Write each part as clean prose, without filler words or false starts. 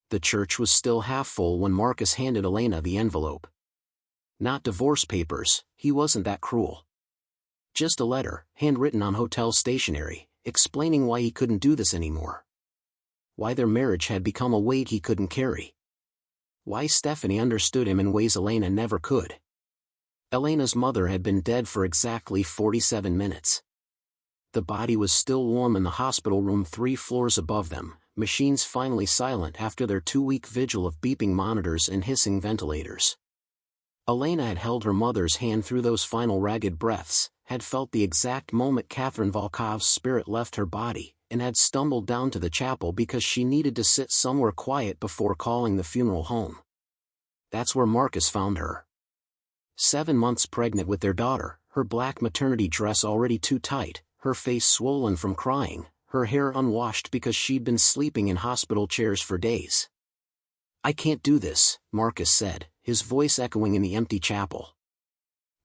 The church was still half full when Marcus handed Elena the envelope. Not divorce papers, he wasn't that cruel. Just a letter, handwritten on hotel stationery, explaining why he couldn't do this anymore. Why their marriage had become a weight he couldn't carry. Why Stephanie understood him in ways Elena never could. Elena's mother had been dead for exactly 47 minutes. The body was still warm in the hospital room 3 floors above them, machines finally silent after their 2-week vigil of beeping monitors and hissing ventilators. Elena had held her mother's hand through those final ragged breaths, had felt the exact moment Catherine Volkov's spirit left her body, and had stumbled down to the chapel because she needed to sit somewhere quiet before calling the funeral home. That's where Marcus found her. 7 months pregnant with their daughter, her black maternity dress already too tight, her face swollen from crying, her hair unwashed because she'd been sleeping in hospital chairs for days. "I can't do this," Marcus said, his voice echoing in the empty chapel.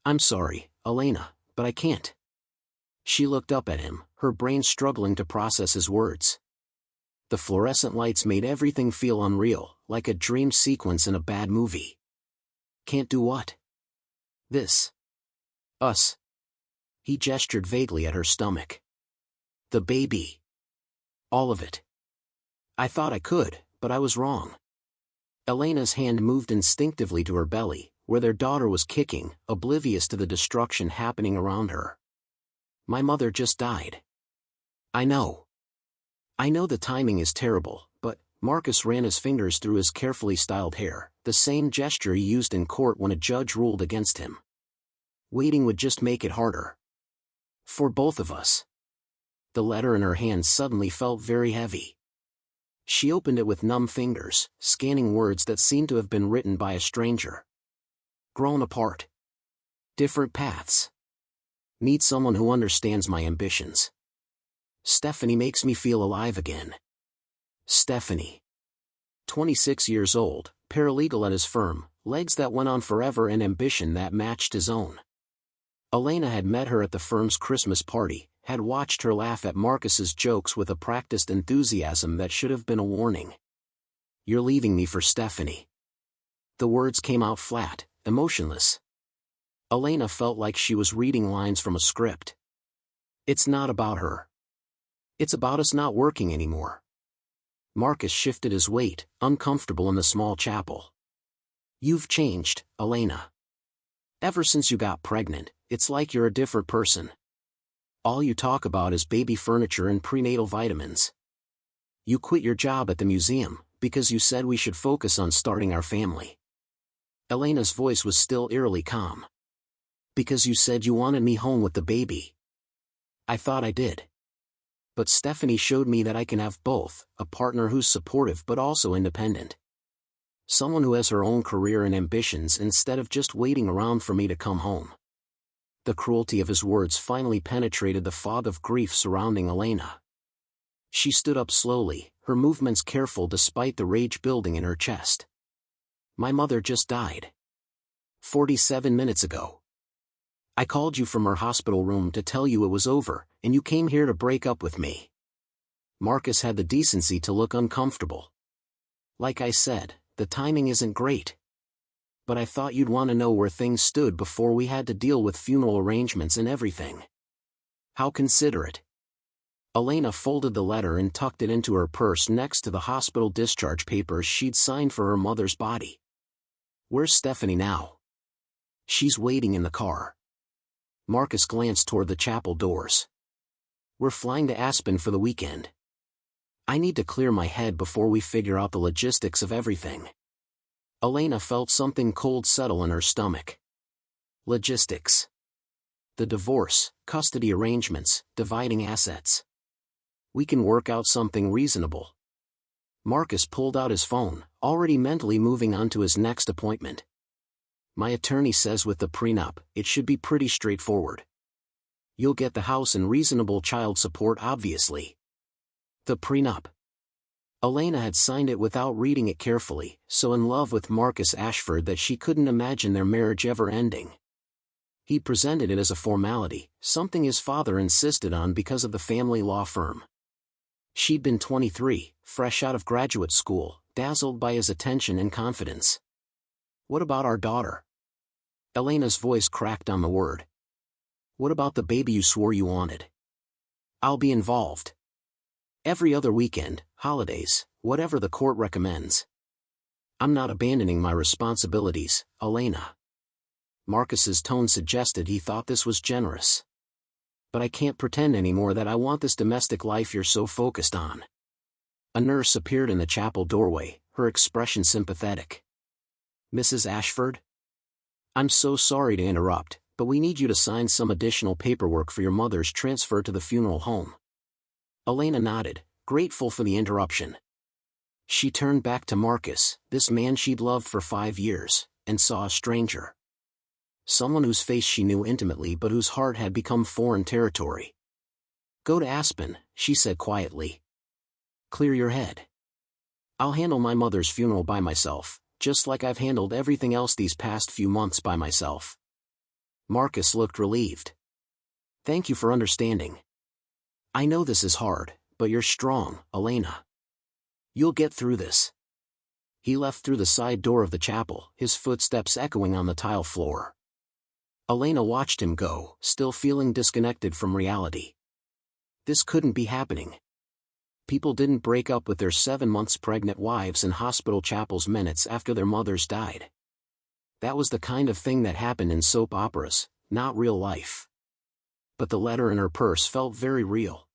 "I'm sorry, Elena, but I can't." She looked up at him, her brain struggling to process his words. The fluorescent lights made everything feel unreal, like a dream sequence in a bad movie. "Can't do what?" "This. Us." He gestured vaguely at her stomach. "The baby. All of it. I thought I could, but I was wrong." Elena's hand moved instinctively to her belly, where their daughter was kicking, oblivious to the destruction happening around her. "My mother just died." "I know. I know the timing is terrible, but," Marcus ran his fingers through his carefully styled hair, the same gesture he used in court when a judge ruled against him. "Waiting would just make it harder. For both of us." The letter in her hand suddenly felt very heavy. She opened it with numb fingers, scanning words that seemed to have been written by a stranger. "Grown apart. Different paths. Need someone who understands my ambitions. Stephanie makes me feel alive again." Stephanie. 26 years old, paralegal at his firm, legs that went on forever and ambition that matched his own. Elena had met her at the firm's Christmas party, had watched her laugh at Marcus's jokes with a practiced enthusiasm that should have been a warning. "You're leaving me for Stephanie." The words came out flat, emotionless. Elena felt like she was reading lines from a script. "It's not about her. It's about us not working anymore." Marcus shifted his weight, uncomfortable in the small chapel. "You've changed, Elena. Ever since you got pregnant, it's like you're a different person. All you talk about is baby furniture and prenatal vitamins. You quit your job at the museum, because you said we should focus on starting our family." Elena's voice was still eerily calm. "Because you said you wanted me home with the baby. I thought I did. But Stephanie showed me that I can have both, a partner who's supportive but also independent. Someone who has her own career and ambitions instead of just waiting around for me to come home." The cruelty of his words finally penetrated the fog of grief surrounding Elena. She stood up slowly, her movements careful despite the rage building in her chest. "My mother just died. 47 minutes ago. I called you from her hospital room to tell you it was over, and you came here to break up with me." Marcus had the decency to look uncomfortable. "Like I said, the timing isn't great. But I thought you'd want to know where things stood before we had to deal with funeral arrangements and everything." "How considerate." Elena folded the letter and tucked it into her purse next to the hospital discharge papers she'd signed for her mother's body. "Where's Stephanie now?" "She's waiting in the car." Marcus glanced toward the chapel doors. "We're flying to Aspen for the weekend. I need to clear my head before we figure out the logistics of everything." Elena felt something cold settle in her stomach. Logistics. The divorce, custody arrangements, dividing assets. "We can work out something reasonable." Marcus pulled out his phone, already mentally moving on to his next appointment. "My attorney says with the prenup, it should be pretty straightforward. You'll get the house and reasonable child support obviously." The prenup. Elena had signed it without reading it carefully, so in love with Marcus Ashford that she couldn't imagine their marriage ever ending. He presented it as a formality, something his father insisted on because of the family law firm. She'd been 23, fresh out of graduate school, dazzled by his attention and confidence. "What about our daughter?" Elena's voice cracked on the word. "What about the baby you swore you wanted?" "I'll be involved. Every other weekend, holidays, whatever the court recommends. I'm not abandoning my responsibilities, Elena." Marcus's tone suggested he thought this was generous. "But I can't pretend anymore that I want this domestic life you're so focused on." A nurse appeared in the chapel doorway, her expression sympathetic. "Mrs. Ashford? I'm so sorry to interrupt, but we need you to sign some additional paperwork for your mother's transfer to the funeral home." Elena nodded, grateful for the interruption. She turned back to Marcus, this man she'd loved for 5 years, and saw a stranger. Someone whose face she knew intimately but whose heart had become foreign territory. "Go to Aspen," she said quietly. "Clear your head. I'll handle my mother's funeral by myself, just like I've handled everything else these past few months by myself." Marcus looked relieved. "Thank you for understanding. I know this is hard, but you're strong, Elena. You'll get through this." He left through the side door of the chapel, his footsteps echoing on the tile floor. Elena watched him go, still feeling disconnected from reality. This couldn't be happening. People didn't break up with their 7 months pregnant wives in hospital chapels minutes after their mothers died. That was the kind of thing that happened in soap operas, not real life. But the letter in her purse felt very real.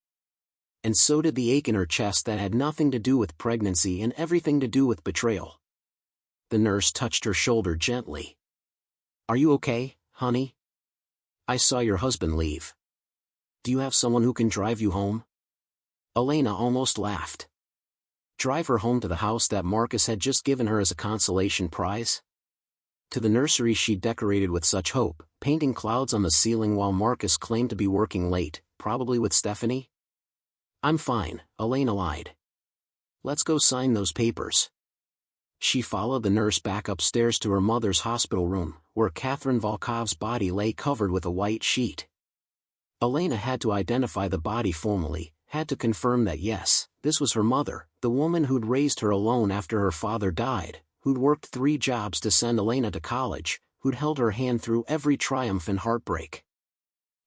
And so did the ache in her chest that had nothing to do with pregnancy and everything to do with betrayal. The nurse touched her shoulder gently. "Are you okay, honey? I saw your husband leave. Do you have someone who can drive you home?" Elena almost laughed. Drive her home to the house that Marcus had just given her as a consolation prize? To the nursery she'd decorated with such hope, painting clouds on the ceiling while Marcus claimed to be working late, probably with Stephanie? "I'm fine," Elena lied. "Let's go sign those papers." She followed the nurse back upstairs to her mother's hospital room, where Catherine Volkov's body lay covered with a white sheet. Elena had to identify the body formally, had to confirm that yes, this was her mother, the woman who'd raised her alone after her father died, who'd worked 3 jobs to send Elena to college, who'd held her hand through every triumph and heartbreak.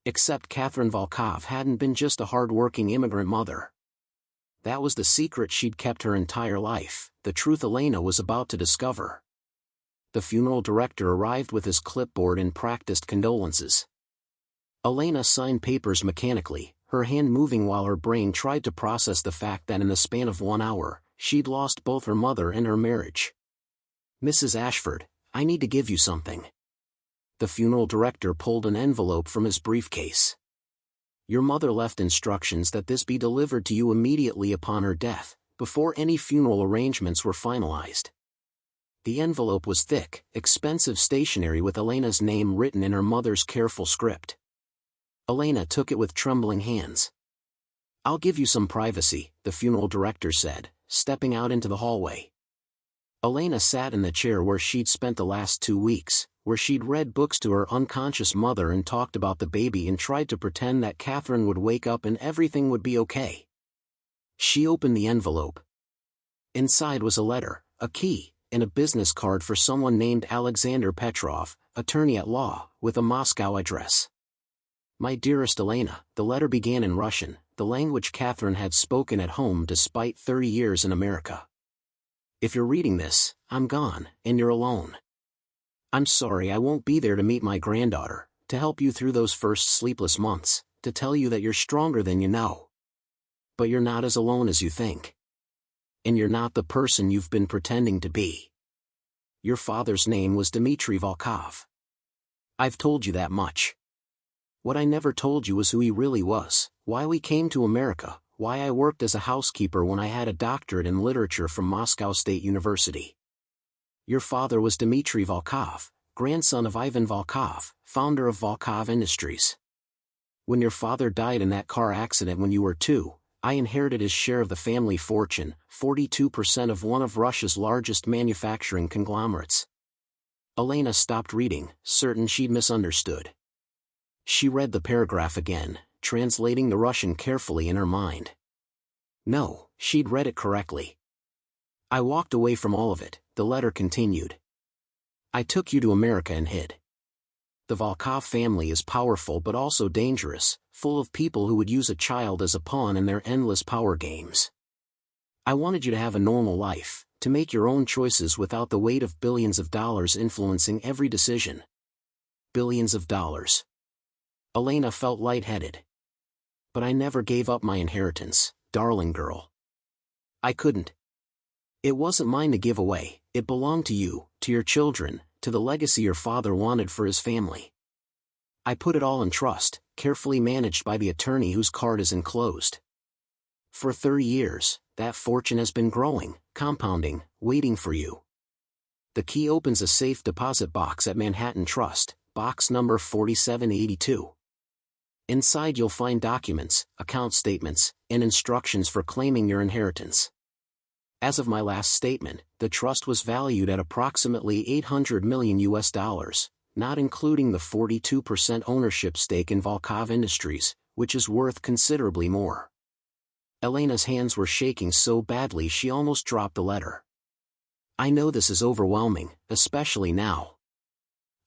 Except Catherine Volkov hadn't been just a hard-working immigrant mother. That was the secret she'd kept her entire life, the truth Elena was about to discover. The funeral director arrived with his clipboard and practiced condolences. Elena signed papers mechanically, her hand moving while her brain tried to process the fact that in the span of 1 hour, she'd lost both her mother and her marriage. "Mrs. Ashford, I need to give you something." The funeral director pulled an envelope from his briefcase. "Your mother left instructions that this be delivered to you immediately upon her death, before any funeral arrangements were finalized." The envelope was thick, expensive stationery with Elena's name written in her mother's careful script. Elena took it with trembling hands. "I'll give you some privacy," the funeral director said, stepping out into the hallway. Elena sat in the chair where she'd spent the last 2 weeks, where she'd read books to her unconscious mother and talked about the baby and tried to pretend that Catherine would wake up and everything would be okay. She opened the envelope. Inside was a letter, a key, and a business card for someone named Alexander Petrov, attorney at law, with a Moscow address. "My dearest Elena," the letter began in Russian, the language Catherine had spoken at home despite 30 years in America. "If you're reading this, I'm gone, and you're alone. I'm sorry I won't be there to meet my granddaughter, to help you through those first sleepless months, to tell you that you're stronger than you know. But you're not as alone as you think. And you're not the person you've been pretending to be. Your father's name was Dmitry Volkov. I've told you that much. What I never told you was who he really was, why we came to America, why I worked as a housekeeper when I had a doctorate in literature from Moscow State University. Your father was Dmitry Volkov, grandson of Ivan Volkov, founder of Volkov Industries. When your father died in that car accident when you were 2, I inherited his share of the family fortune, 42% of one of Russia's largest manufacturing conglomerates." Elena stopped reading, certain she'd misunderstood. She read the paragraph again, translating the Russian carefully in her mind. No, she'd read it correctly. I walked away from all of it, the letter continued. I took you to America and hid. The Volkov family is powerful but also dangerous, full of people who would use a child as a pawn in their endless power games. I wanted you to have a normal life, to make your own choices without the weight of billions of dollars influencing every decision. Billions of dollars. Elena felt lightheaded. But I never gave up my inheritance, darling girl. I couldn't. It wasn't mine to give away, it belonged to you, to your children, to the legacy your father wanted for his family. I put it all in trust, carefully managed by the attorney whose card is enclosed. For 30 years, that fortune has been growing, compounding, waiting for you. The key opens a safe deposit box at Manhattan Trust, box number 4782. Inside you'll find documents, account statements, and instructions for claiming your inheritance. As of my last statement, the trust was valued at approximately $800 million, not including the 42% ownership stake in Volkov Industries, which is worth considerably more. Elena's hands were shaking so badly she almost dropped the letter. I know this is overwhelming, especially now.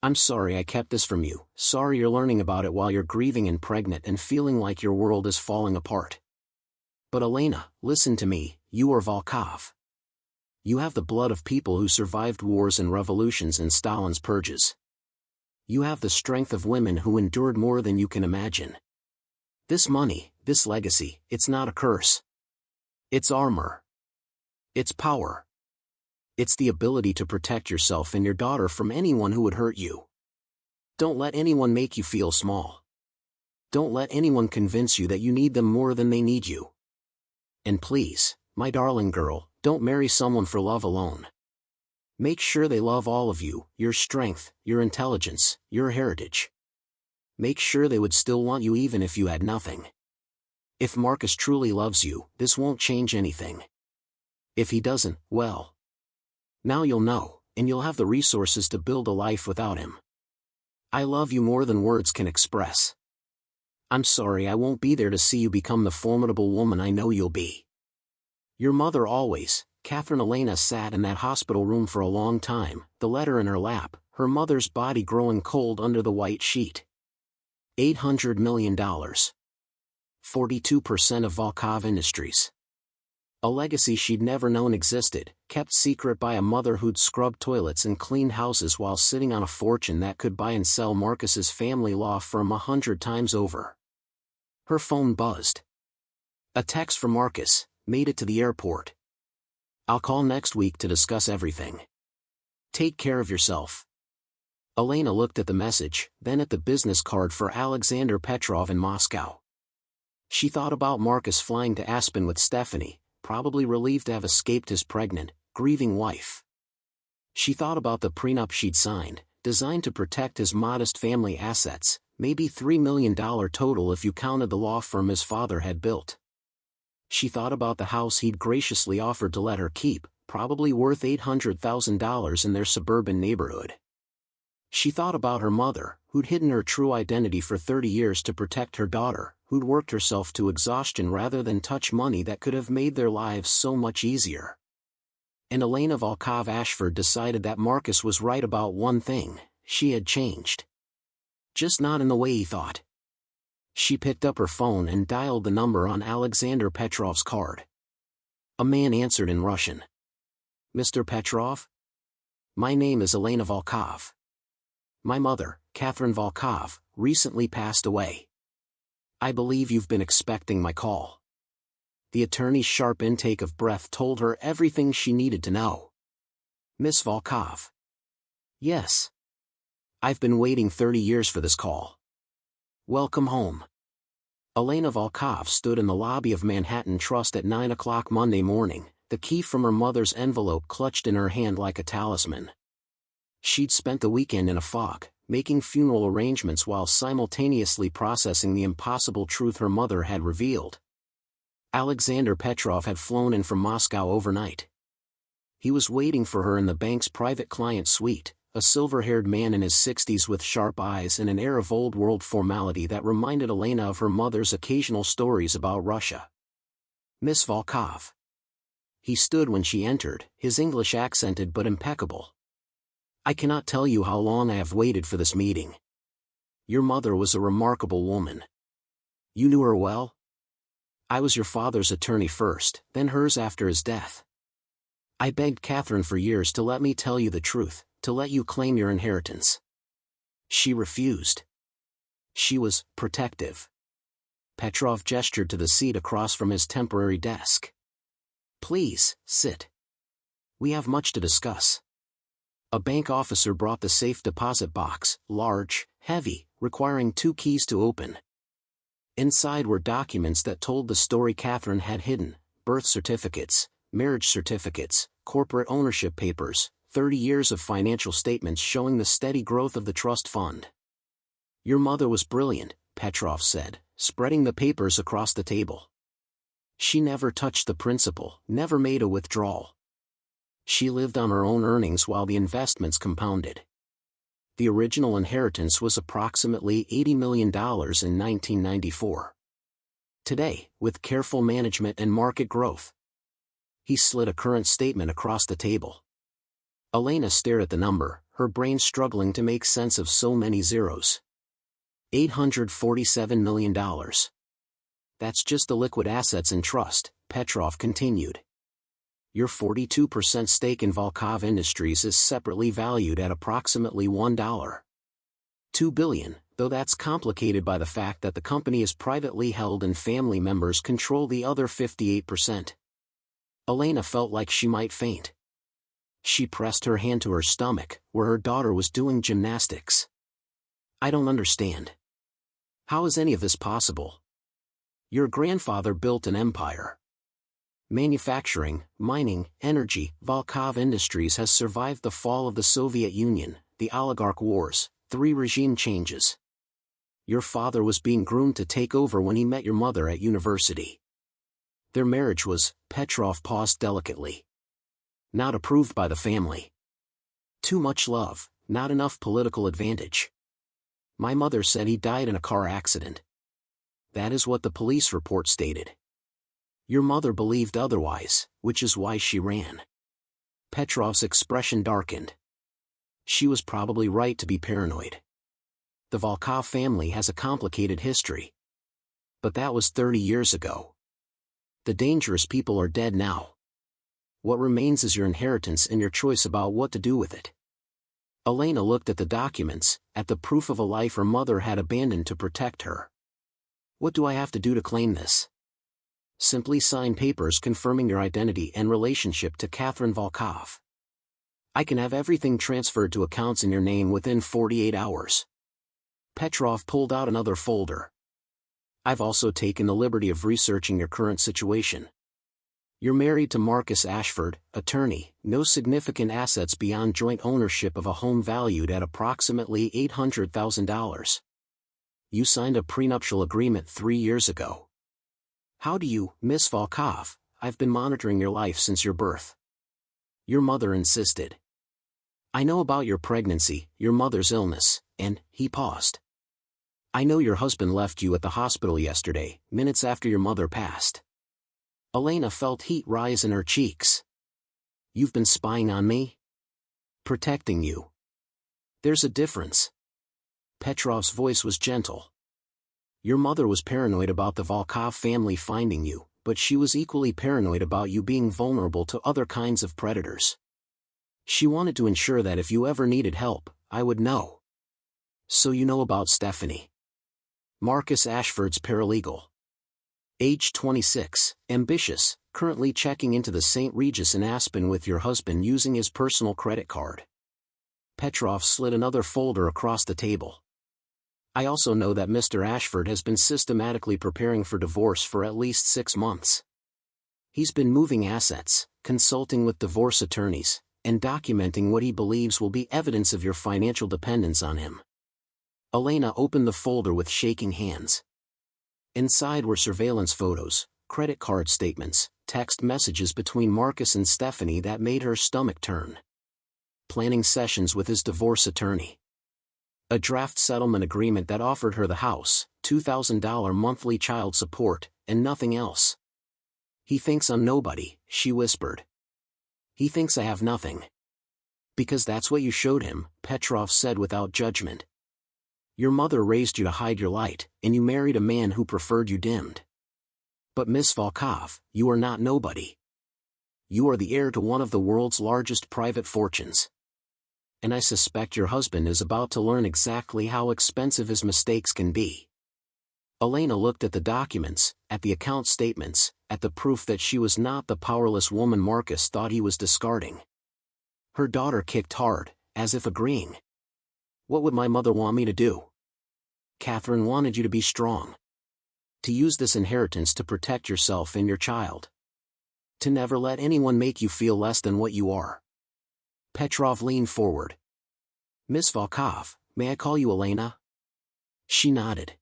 I'm sorry I kept this from you, sorry you're learning about it while you're grieving and pregnant and feeling like your world is falling apart. But Elena, listen to me, you are Volkov. You have the blood of people who survived wars and revolutions and Stalin's purges. You have the strength of women who endured more than you can imagine. This money, this legacy, it's not a curse. It's armor. It's power. It's the ability to protect yourself and your daughter from anyone who would hurt you. Don't let anyone make you feel small. Don't let anyone convince you that you need them more than they need you. And please, my darling girl, don't marry someone for love alone. Make sure they love all of you, your strength, your intelligence, your heritage. Make sure they would still want you even if you had nothing. If Marcus truly loves you, this won't change anything. If he doesn't, well. Now you'll know, and you'll have the resources to build a life without him. I love you more than words can express. I'm sorry I won't be there to see you become the formidable woman I know you'll be. Your mother always, Catherine. Elena sat in that hospital room for a long time, the letter in her lap, her mother's body growing cold under the white sheet. $800 million. 42% of Volkov Industries. A legacy she'd never known existed, kept secret by a mother who'd scrubbed toilets and cleaned houses while sitting on a fortune that could buy and sell Marcus's family law firm 100 times over. Her phone buzzed. A text from Marcus, made it to the airport. I'll call next week to discuss everything. Take care of yourself. Elena looked at the message, then at the business card for Alexander Petrov in Moscow. She thought about Marcus flying to Aspen with Stephanie, probably relieved to have escaped his pregnant, grieving wife. She thought about the prenup she'd signed, designed to protect his modest family assets, maybe $3 million total if you counted the law firm his father had built. She thought about the house he'd graciously offered to let her keep, probably worth $800,000 in their suburban neighborhood. She thought about her mother, who'd hidden her true identity for 30 years to protect her daughter, who'd worked herself to exhaustion rather than touch money that could have made their lives so much easier. And Elena Volkov Ashford decided that Marcus was right about one thing: she had changed. Just not in the way he thought. She picked up her phone and dialed the number on Alexander Petrov's card. A man answered in Russian. Mr. Petrov? My name is Elena Volkov. My mother, Catherine Volkov, recently passed away. I believe you've been expecting my call. The attorney's sharp intake of breath told her everything she needed to know. Miss Volkov. Yes. I've been waiting 30 years for this call. Welcome home. Elena Volkov stood in the lobby of Manhattan Trust at 9 o'clock Monday morning, the key from her mother's envelope clutched in her hand like a talisman. She'd spent the weekend in a fog, making funeral arrangements while simultaneously processing the impossible truth her mother had revealed. Alexander Petrov had flown in from Moscow overnight. He was waiting for her in the bank's private client suite, a silver-haired man in his 60s with sharp eyes and an air of old-world formality that reminded Elena of her mother's occasional stories about Russia. Miss Volkov. He stood when she entered, his English accented but impeccable. "I cannot tell you how long I have waited for this meeting. Your mother was a remarkable woman. You knew her well? I was your father's attorney first, then hers after his death. I begged Catherine for years to let me tell you the truth, to let you claim your inheritance. She refused. She was protective." Petrov gestured to the seat across from his temporary desk. "Please, sit. We have much to discuss." A bank officer brought the safe deposit box, large, heavy, requiring 2 keys to open. Inside were documents that told the story Catherine had hidden: birth certificates, marriage certificates, corporate ownership papers, 30 years of financial statements showing the steady growth of the trust fund. "Your mother was brilliant," Petrov said, spreading the papers across the table. "She never touched the principal, never made a withdrawal. She lived on her own earnings while the investments compounded. The original inheritance was approximately $80 million in 1994. Today, with careful management and market growth." He slid a current statement across the table. Elena stared at the number, her brain struggling to make sense of so many zeros. $847 million. "That's just the liquid assets in trust," Petrov continued. "Your 42% stake in Volkov Industries is separately valued at approximately $1.2 billion, though that's complicated by the fact that the company is privately held and family members control the other 58%. Elena felt like she might faint. She pressed her hand to her stomach, where her daughter was doing gymnastics. "I don't understand. How is any of this possible? Your grandfather built an empire. Manufacturing, mining, energy. Volkov Industries has survived the fall of the Soviet Union, the oligarch wars, 3 regime changes. Your father was being groomed to take over when he met your mother at university. Their marriage was," Petrov paused delicately, "not approved by the family. Too much love, not enough political advantage. My mother said he died in a car accident. That is what the police report stated. Your mother believed otherwise, which is why she ran." Petrov's expression darkened. She was probably right to be paranoid. The Volkov family has a complicated history. But that was 30 years ago. The dangerous people are dead now. What remains is your inheritance and your choice about what to do with it. Elena looked at the documents, at the proof of a life her mother had abandoned to protect her. "What do I have to do to claim this?" "Simply sign papers confirming your identity and relationship to Catherine Volkov. I can have everything transferred to accounts in your name within 48 hours. Petrov pulled out another folder. "I've also taken the liberty of researching your current situation. You're married to Marcus Ashford, attorney, no significant assets beyond joint ownership of a home valued at approximately $800,000. You signed a prenuptial agreement 3 years ago. How do you, Miss Volkov? I've been monitoring your life since your birth." Your mother insisted. "I know about your pregnancy, your mother's illness, and," he paused. "I know your husband left you at the hospital yesterday, minutes after your mother passed." Elena felt heat rise in her cheeks. "You've been spying on me?" "Protecting you. There's a difference." Petrov's voice was gentle. "Your mother was paranoid about the Volkov family finding you, but she was equally paranoid about you being vulnerable to other kinds of predators. She wanted to ensure that if you ever needed help, I would know." "So you know about Stephanie?" Marcus Ashford's paralegal. Age 26, ambitious, currently checking into the St. Regis in Aspen with your husband using his personal credit card. Petrov slid another folder across the table. "I also know that Mr. Ashford has been systematically preparing for divorce for at least 6 months. He's been moving assets, consulting with divorce attorneys, and documenting what he believes will be evidence of your financial dependence on him." Elena opened the folder with shaking hands. Inside were surveillance photos, credit card statements, text messages between Marcus and Stephanie that made her stomach turn. Planning sessions with his divorce attorney. A draft settlement agreement that offered her the house, $2,000 monthly child support, and nothing else. He thinks I'm nobody, she whispered. He thinks I have nothing. Because that's what you showed him, Petrov said without judgment. Your mother raised you to hide your light, and you married a man who preferred you dimmed. But Miss Volkov, you are not nobody. You are the heir to one of the world's largest private fortunes. And I suspect your husband is about to learn exactly how expensive his mistakes can be. Elena looked at the documents, at the account statements, at the proof that she was not the powerless woman Marcus thought he was discarding. Her daughter kicked hard, as if agreeing. What would my mother want me to do? Catherine wanted you to be strong. To use this inheritance to protect yourself and your child. To never let anyone make you feel less than what you are. Petrov leaned forward. Miss Volkov, may I call you Elena? She nodded.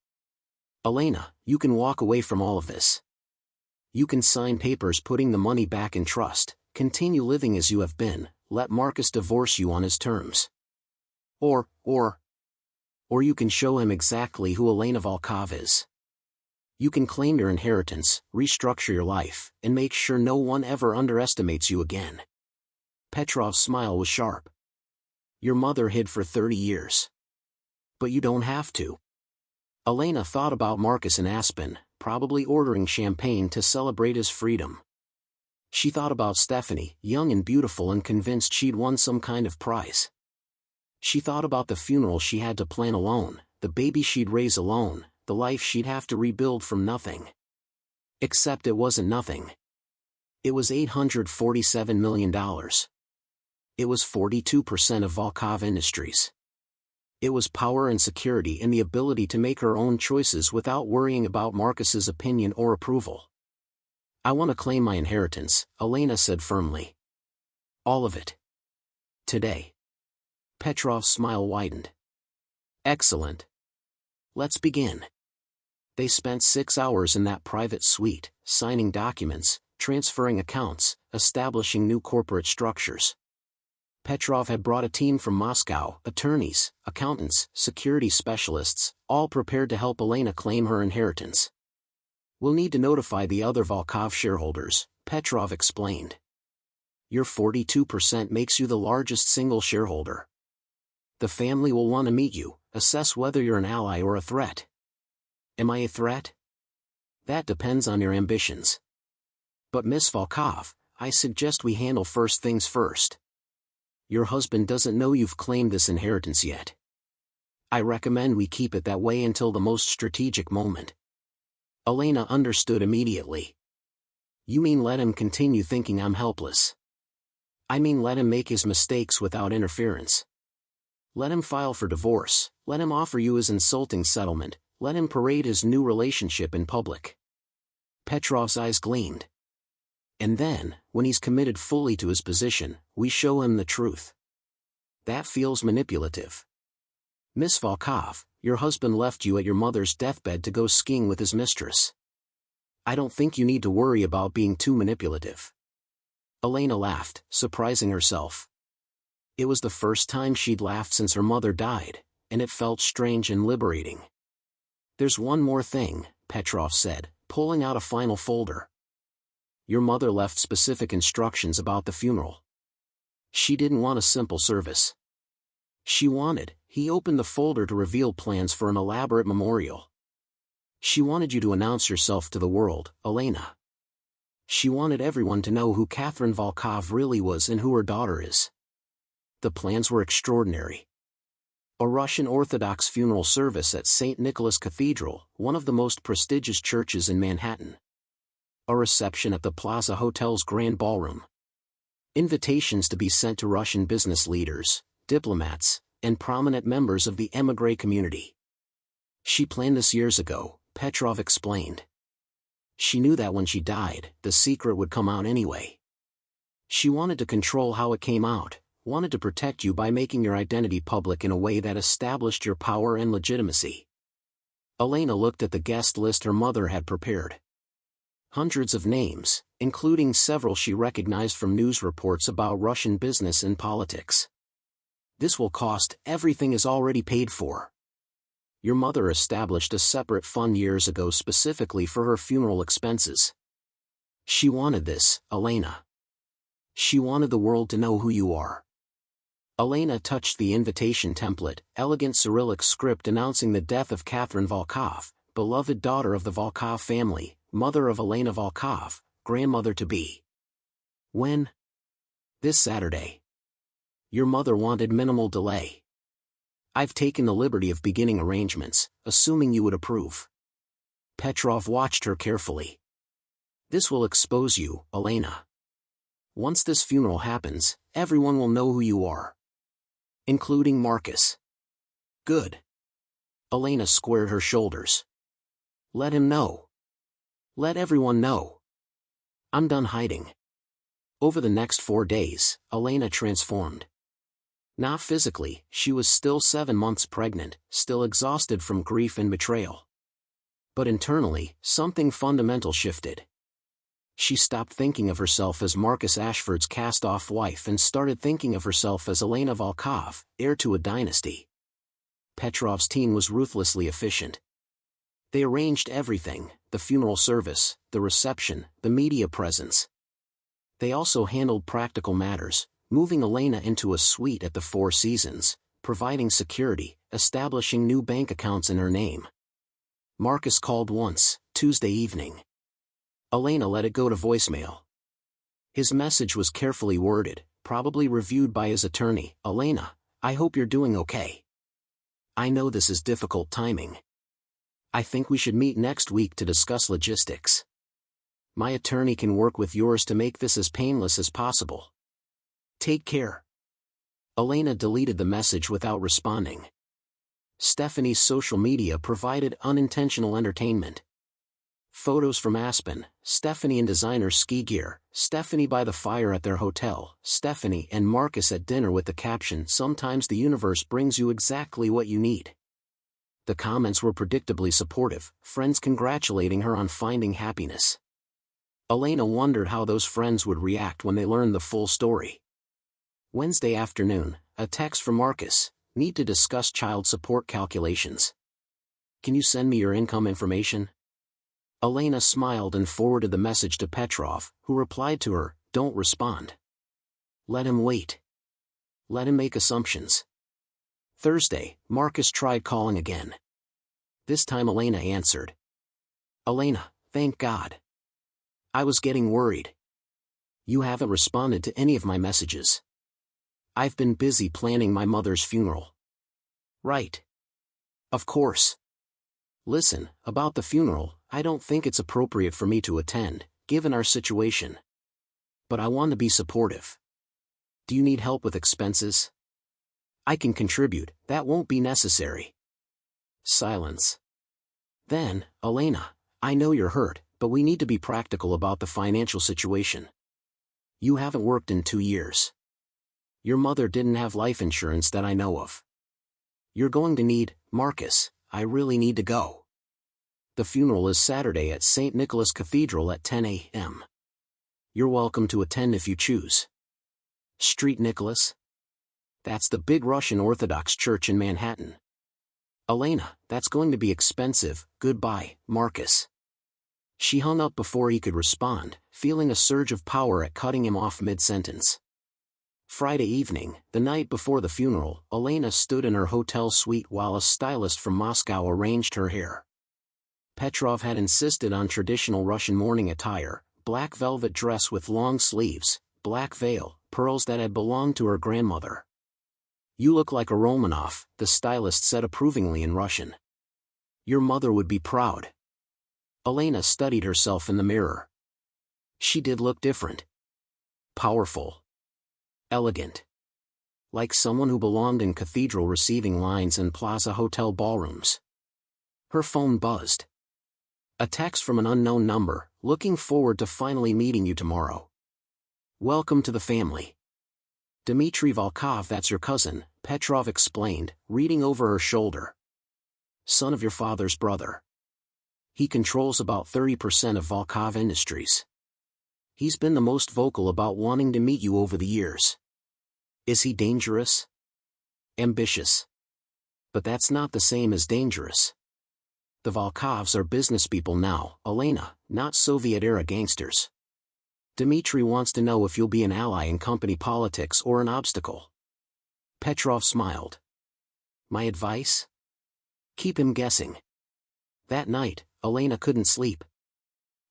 Elena, you can walk away from all of this. You can sign papers putting the money back in trust, continue living as you have been, let Marcus divorce you on his terms. Or you can show him exactly who Elena Volkov is. You can claim your inheritance, restructure your life, and make sure no one ever underestimates you again. Petrov's smile was sharp. Your mother hid for 30 years. But you don't have to. Elena thought about Marcus in Aspen, probably ordering champagne to celebrate his freedom. She thought about Stephanie, young and beautiful and convinced she'd won some kind of prize. She thought about the funeral she had to plan alone, the baby she'd raise alone, the life she'd have to rebuild from nothing. Except it wasn't nothing. It was $847 million. It was 42% of Volkov Industries. It was power and security and the ability to make her own choices without worrying about Marcus's opinion or approval. I want to claim my inheritance, Elena said firmly. All of it. Today. Petrov's smile widened. Excellent. Let's begin. They spent 6 hours in that private suite, signing documents, transferring accounts, establishing new corporate structures. Petrov had brought a team from Moscow, attorneys, accountants, security specialists, all prepared to help Elena claim her inheritance. We'll need to notify the other Volkov shareholders, Petrov explained. Your 42% makes you the largest single shareholder. The family will want to meet you, assess whether you're an ally or a threat. Am I a threat? That depends on your ambitions. But Miss Volkov, I suggest we handle first things first. Your husband doesn't know you've claimed this inheritance yet. I recommend we keep it that way until the most strategic moment. Elena understood immediately. You mean let him continue thinking I'm helpless? I mean let him make his mistakes without interference. Let him file for divorce, let him offer you his insulting settlement, let him parade his new relationship in public. Petrov's eyes gleamed. And then, when he's committed fully to his position, we show him the truth. That feels manipulative. Miss Volkov, your husband left you at your mother's deathbed to go skiing with his mistress. I don't think you need to worry about being too manipulative. Elena laughed, surprising herself. It was the first time she'd laughed since her mother died, and it felt strange and liberating. There's one more thing, Petrov said, pulling out a final folder. Your mother left specific instructions about the funeral. She didn't want a simple service. He opened the folder to reveal plans for an elaborate memorial. She wanted you to announce yourself to the world, Elena. She wanted everyone to know who Catherine Volkov really was and who her daughter is. The plans were extraordinary. A Russian Orthodox funeral service at St. Nicholas Cathedral, one of the most prestigious churches in Manhattan. A reception at the Plaza Hotel's Grand Ballroom. Invitations to be sent to Russian business leaders, diplomats, and prominent members of the émigré community. She planned this years ago, Petrov explained. She knew that when she died, the secret would come out anyway. She wanted to control how it came out, wanted to protect you by making your identity public in a way that established your power and legitimacy. Elena looked at the guest list her mother had prepared. Hundreds of names, including several she recognized from news reports about Russian business and politics. This will cost, everything is already paid for. Your mother established a separate fund years ago specifically for her funeral expenses. She wanted this, Elena. She wanted the world to know who you are. Elena touched the invitation template, elegant Cyrillic script announcing the death of Catherine Volkov, beloved daughter of the Volkov family, mother of Elena Volkov, grandmother-to-be. When? This Saturday. Your mother wanted minimal delay. I've taken the liberty of beginning arrangements, assuming you would approve. Petrov watched her carefully. This will expose you, Elena. Once this funeral happens, everyone will know who you are. Including Marcus. Good. Elena squared her shoulders. Let him know. Let everyone know. I'm done hiding. Over the next 4 days, Elena transformed. Not physically, she was still 7 months pregnant, still exhausted from grief and betrayal. But internally, something fundamental shifted. She stopped thinking of herself as Marcus Ashford's cast-off wife and started thinking of herself as Elena Volkov, heir to a dynasty. Petrov's team was ruthlessly efficient. They arranged everything, the funeral service, the reception, the media presence. They also handled practical matters, moving Elena into a suite at the Four Seasons, providing security, establishing new bank accounts in her name. Marcus called once, Tuesday evening. Elena let it go to voicemail. His message was carefully worded, probably reviewed by his attorney. Elena, I hope you're doing okay. I know this is difficult timing. I think we should meet next week to discuss logistics. My attorney can work with yours to make this as painless as possible. Take care. Elena deleted the message without responding. Stephanie's social media provided unintentional entertainment. Photos from Aspen, Stephanie in designer ski gear, Stephanie by the fire at their hotel, Stephanie and Marcus at dinner with the caption, "Sometimes the universe brings you exactly what you need." The comments were predictably supportive, friends congratulating her on finding happiness. Elena wondered how those friends would react when they learned the full story. Wednesday afternoon, a text from Marcus, "Need to discuss child support calculations. Can you send me your income information?" Elena smiled and forwarded the message to Petrov, who replied to her, "Don't respond. Let him wait. Let him make assumptions." Thursday, Marcus tried calling again. This time Elena answered. "Elena, thank God. I was getting worried. You haven't responded to any of my messages. I've been busy planning my mother's funeral." "Right. Of course. Listen, about the funeral, I don't think it's appropriate for me to attend, given our situation. But I want to be supportive. Do you need help with expenses? I can contribute, that won't be necessary." Silence. Then, "Elena, I know you're hurt, but we need to be practical about the financial situation. You haven't worked in 2 years. Your mother didn't have life insurance that I know of. You're going to need, Marcus, I really need to go. The funeral is Saturday at St. Nicholas Cathedral at 10 a.m. You're welcome to attend if you choose." St. Nicholas? That's the big Russian Orthodox church in Manhattan. "Elena, that's going to be expensive, goodbye, Marcus." She hung up before he could respond, feeling a surge of power at cutting him off mid-sentence. Friday evening, the night before the funeral, Elena stood in her hotel suite while a stylist from Moscow arranged her hair. Petrov had insisted on traditional Russian mourning attire, black velvet dress with long sleeves, black veil, pearls that had belonged to her grandmother. "You look like a Romanov," the stylist said approvingly in Russian. "Your mother would be proud." Elena studied herself in the mirror. She did look different. Powerful. Elegant. Like someone who belonged in cathedral receiving lines and plaza hotel ballrooms. Her phone buzzed. A text from an unknown number, "Looking forward to finally meeting you tomorrow. Welcome to the family. Dmitry Volkov, that's your cousin," Petrov explained, reading over her shoulder. "Son of your father's brother. He controls about 30% of Volkov Industries. He's been the most vocal about wanting to meet you over the years. Is he dangerous? Ambitious? But that's not the same as dangerous. The Volkovs are businesspeople now, Elena, not Soviet-era gangsters. Dmitri wants to know if you'll be an ally in company politics or an obstacle. Petrov smiled. My advice? Keep him guessing. That night, Elena couldn't sleep.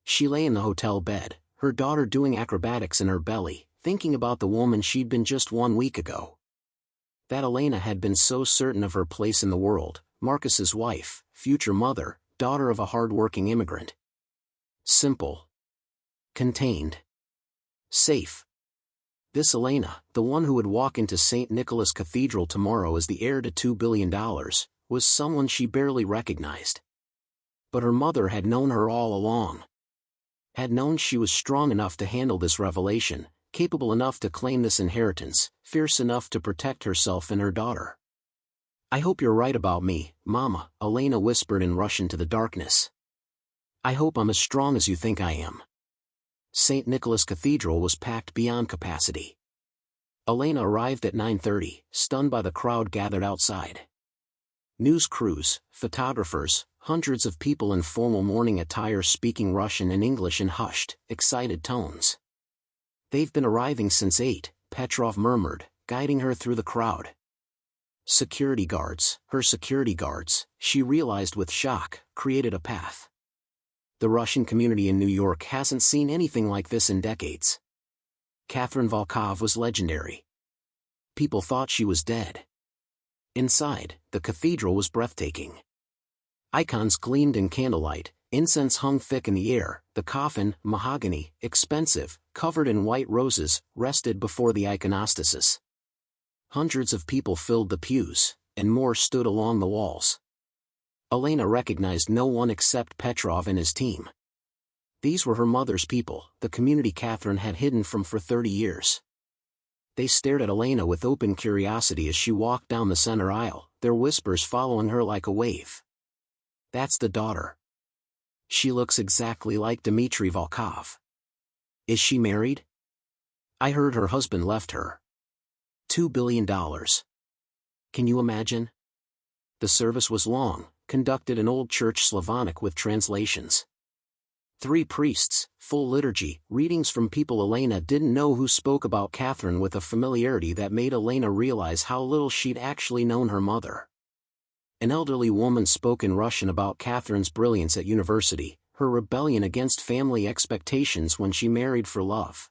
She lay in the hotel bed, her daughter doing acrobatics in her belly, thinking about the woman she'd been just 1 week ago. That Elena had been so certain of her place in the world, Marcus's wife, future mother, daughter of a hard-working immigrant. Simple. Contained. Safe. This Elena, the one who would walk into St. Nicholas Cathedral tomorrow as the heir to $2 billion, was someone she barely recognized. But her mother had known her all along. Had known she was strong enough to handle this revelation, capable enough to claim this inheritance, fierce enough to protect herself and her daughter. I hope you're right about me, Mama, Elena whispered in Russian to the darkness. I hope I'm as strong as you think I am. St. Nicholas Cathedral was packed beyond capacity. Elena arrived at 9:30, stunned by the crowd gathered outside. News crews, photographers, hundreds of people in formal morning attire speaking Russian and English in hushed, excited tones. They've been arriving since 8, Petrov murmured, guiding her through the crowd. Security guards, her security guards, she realized with shock, created a path. The Russian community in New York hasn't seen anything like this in decades. Catherine Volkov was legendary. People thought she was dead. Inside, the cathedral was breathtaking. Icons gleamed in candlelight, incense hung thick in the air, the coffin, mahogany, expensive, covered in white roses, rested before the iconostasis. Hundreds of people filled the pews, and more stood along the walls. Elena recognized no one except Petrov and his team. These were her mother's people, the community Catherine had hidden from for 30 years. They stared at Elena with open curiosity as she walked down the center aisle, their whispers following her like a wave. That's the daughter. She looks exactly like Dmitri Volkov. Is she married? I heard her husband left her. $2 billion. Can you imagine? The service was long, conducted in Old Church Slavonic with translations. 3 priests, full liturgy, readings from people Elena didn't know who spoke about Catherine with a familiarity that made Elena realize how little she'd actually known her mother. An elderly woman spoke in Russian about Catherine's brilliance at university, her rebellion against family expectations when she married for love.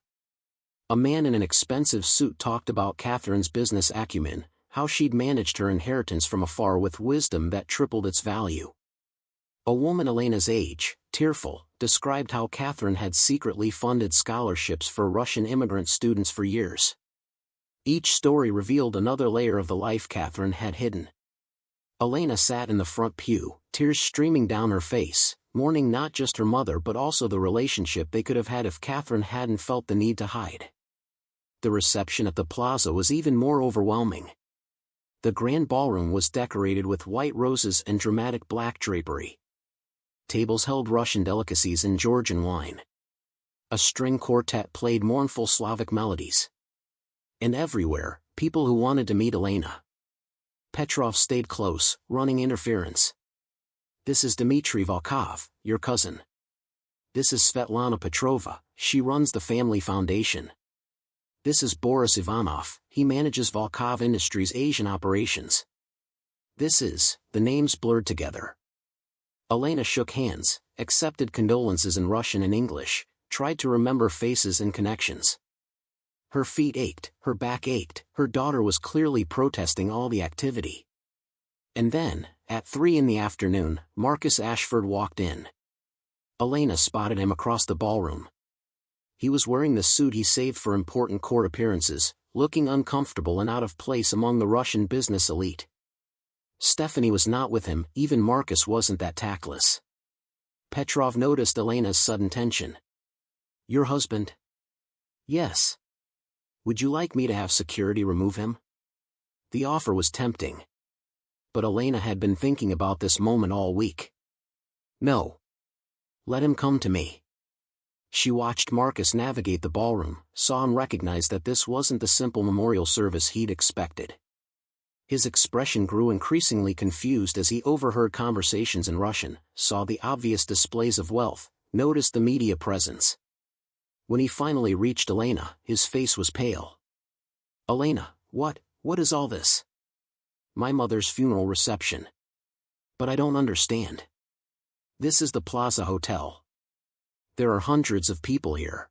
A man in an expensive suit talked about Catherine's business acumen, how she'd managed her inheritance from afar with wisdom that tripled its value. A woman Elena's age, tearful, described how Catherine had secretly funded scholarships for Russian immigrant students for years. Each story revealed another layer of the life Catherine had hidden. Elena sat in the front pew, tears streaming down her face, mourning not just her mother but also the relationship they could have had if Catherine hadn't felt the need to hide. The reception at the plaza was even more overwhelming. The grand ballroom was decorated with white roses and dramatic black drapery. Tables held Russian delicacies and Georgian wine. A string quartet played mournful Slavic melodies. And everywhere, people who wanted to meet Elena. Petrov stayed close, running interference. This is Dmitri Volkov, your cousin. This is Svetlana Petrova, she runs the family foundation. This is Boris Ivanov, he manages Volkov Industries' Asian operations. This is, the names blurred together. Elena shook hands, accepted condolences in Russian and English, tried to remember faces and connections. Her feet ached, her back ached, her daughter was clearly protesting all the activity. And then, at 3 p.m, Marcus Ashford walked in. Elena spotted him across the ballroom. He was wearing the suit he saved for important court appearances, looking uncomfortable and out of place among the Russian business elite. Stephanie was not with him, even Marcus wasn't that tactless. Petrov noticed Elena's sudden tension. Your husband? Yes. Would you like me to have security remove him? The offer was tempting. But Elena had been thinking about this moment all week. No. Let him come to me. She watched Marcus navigate the ballroom, saw and recognized that this wasn't the simple memorial service he'd expected. His expression grew increasingly confused as he overheard conversations in Russian, saw the obvious displays of wealth, noticed the media presence. When he finally reached Elena, his face was pale. "Elena, what is all this?" "My mother's funeral reception." "But I don't understand. This is the Plaza Hotel. There are hundreds of people here.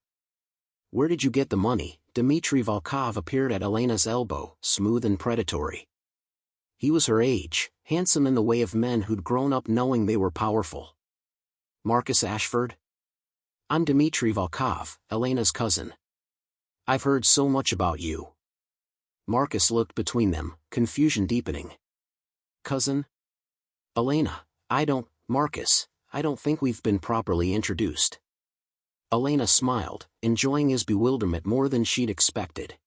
Where did you get the money?" Dmitry Volkov appeared at Elena's elbow, smooth and predatory. He was her age, handsome in the way of men who'd grown up knowing they were powerful. "Marcus Ashford? I'm Dmitry Volkov, Elena's cousin. I've heard so much about you." Marcus looked between them, confusion deepening. "Cousin? Elena, Marcus, I don't think we've been properly introduced." Elena smiled, enjoying his bewilderment more than she'd expected.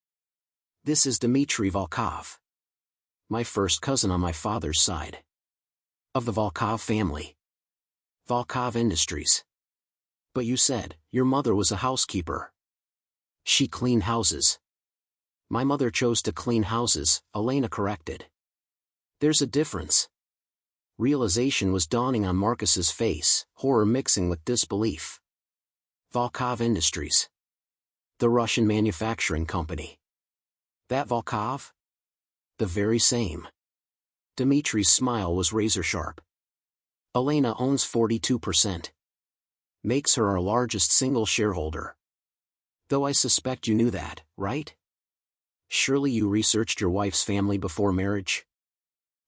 "This is Dmitry Volkov. My first cousin on my father's side. Of the Volkov family. Volkov Industries. But you said, your mother was a housekeeper." "She cleaned houses." "My mother chose to clean houses," Elena corrected. "There's a difference." Realization was dawning on Marcus's face, horror mixing with disbelief. "Volkov Industries. The Russian manufacturing company. That Volkov?" "The very same." Dmitry's smile was razor-sharp. "Elena owns 42%. Makes her our largest single shareholder. Though I suspect you knew that, right? Surely you researched your wife's family before marriage?"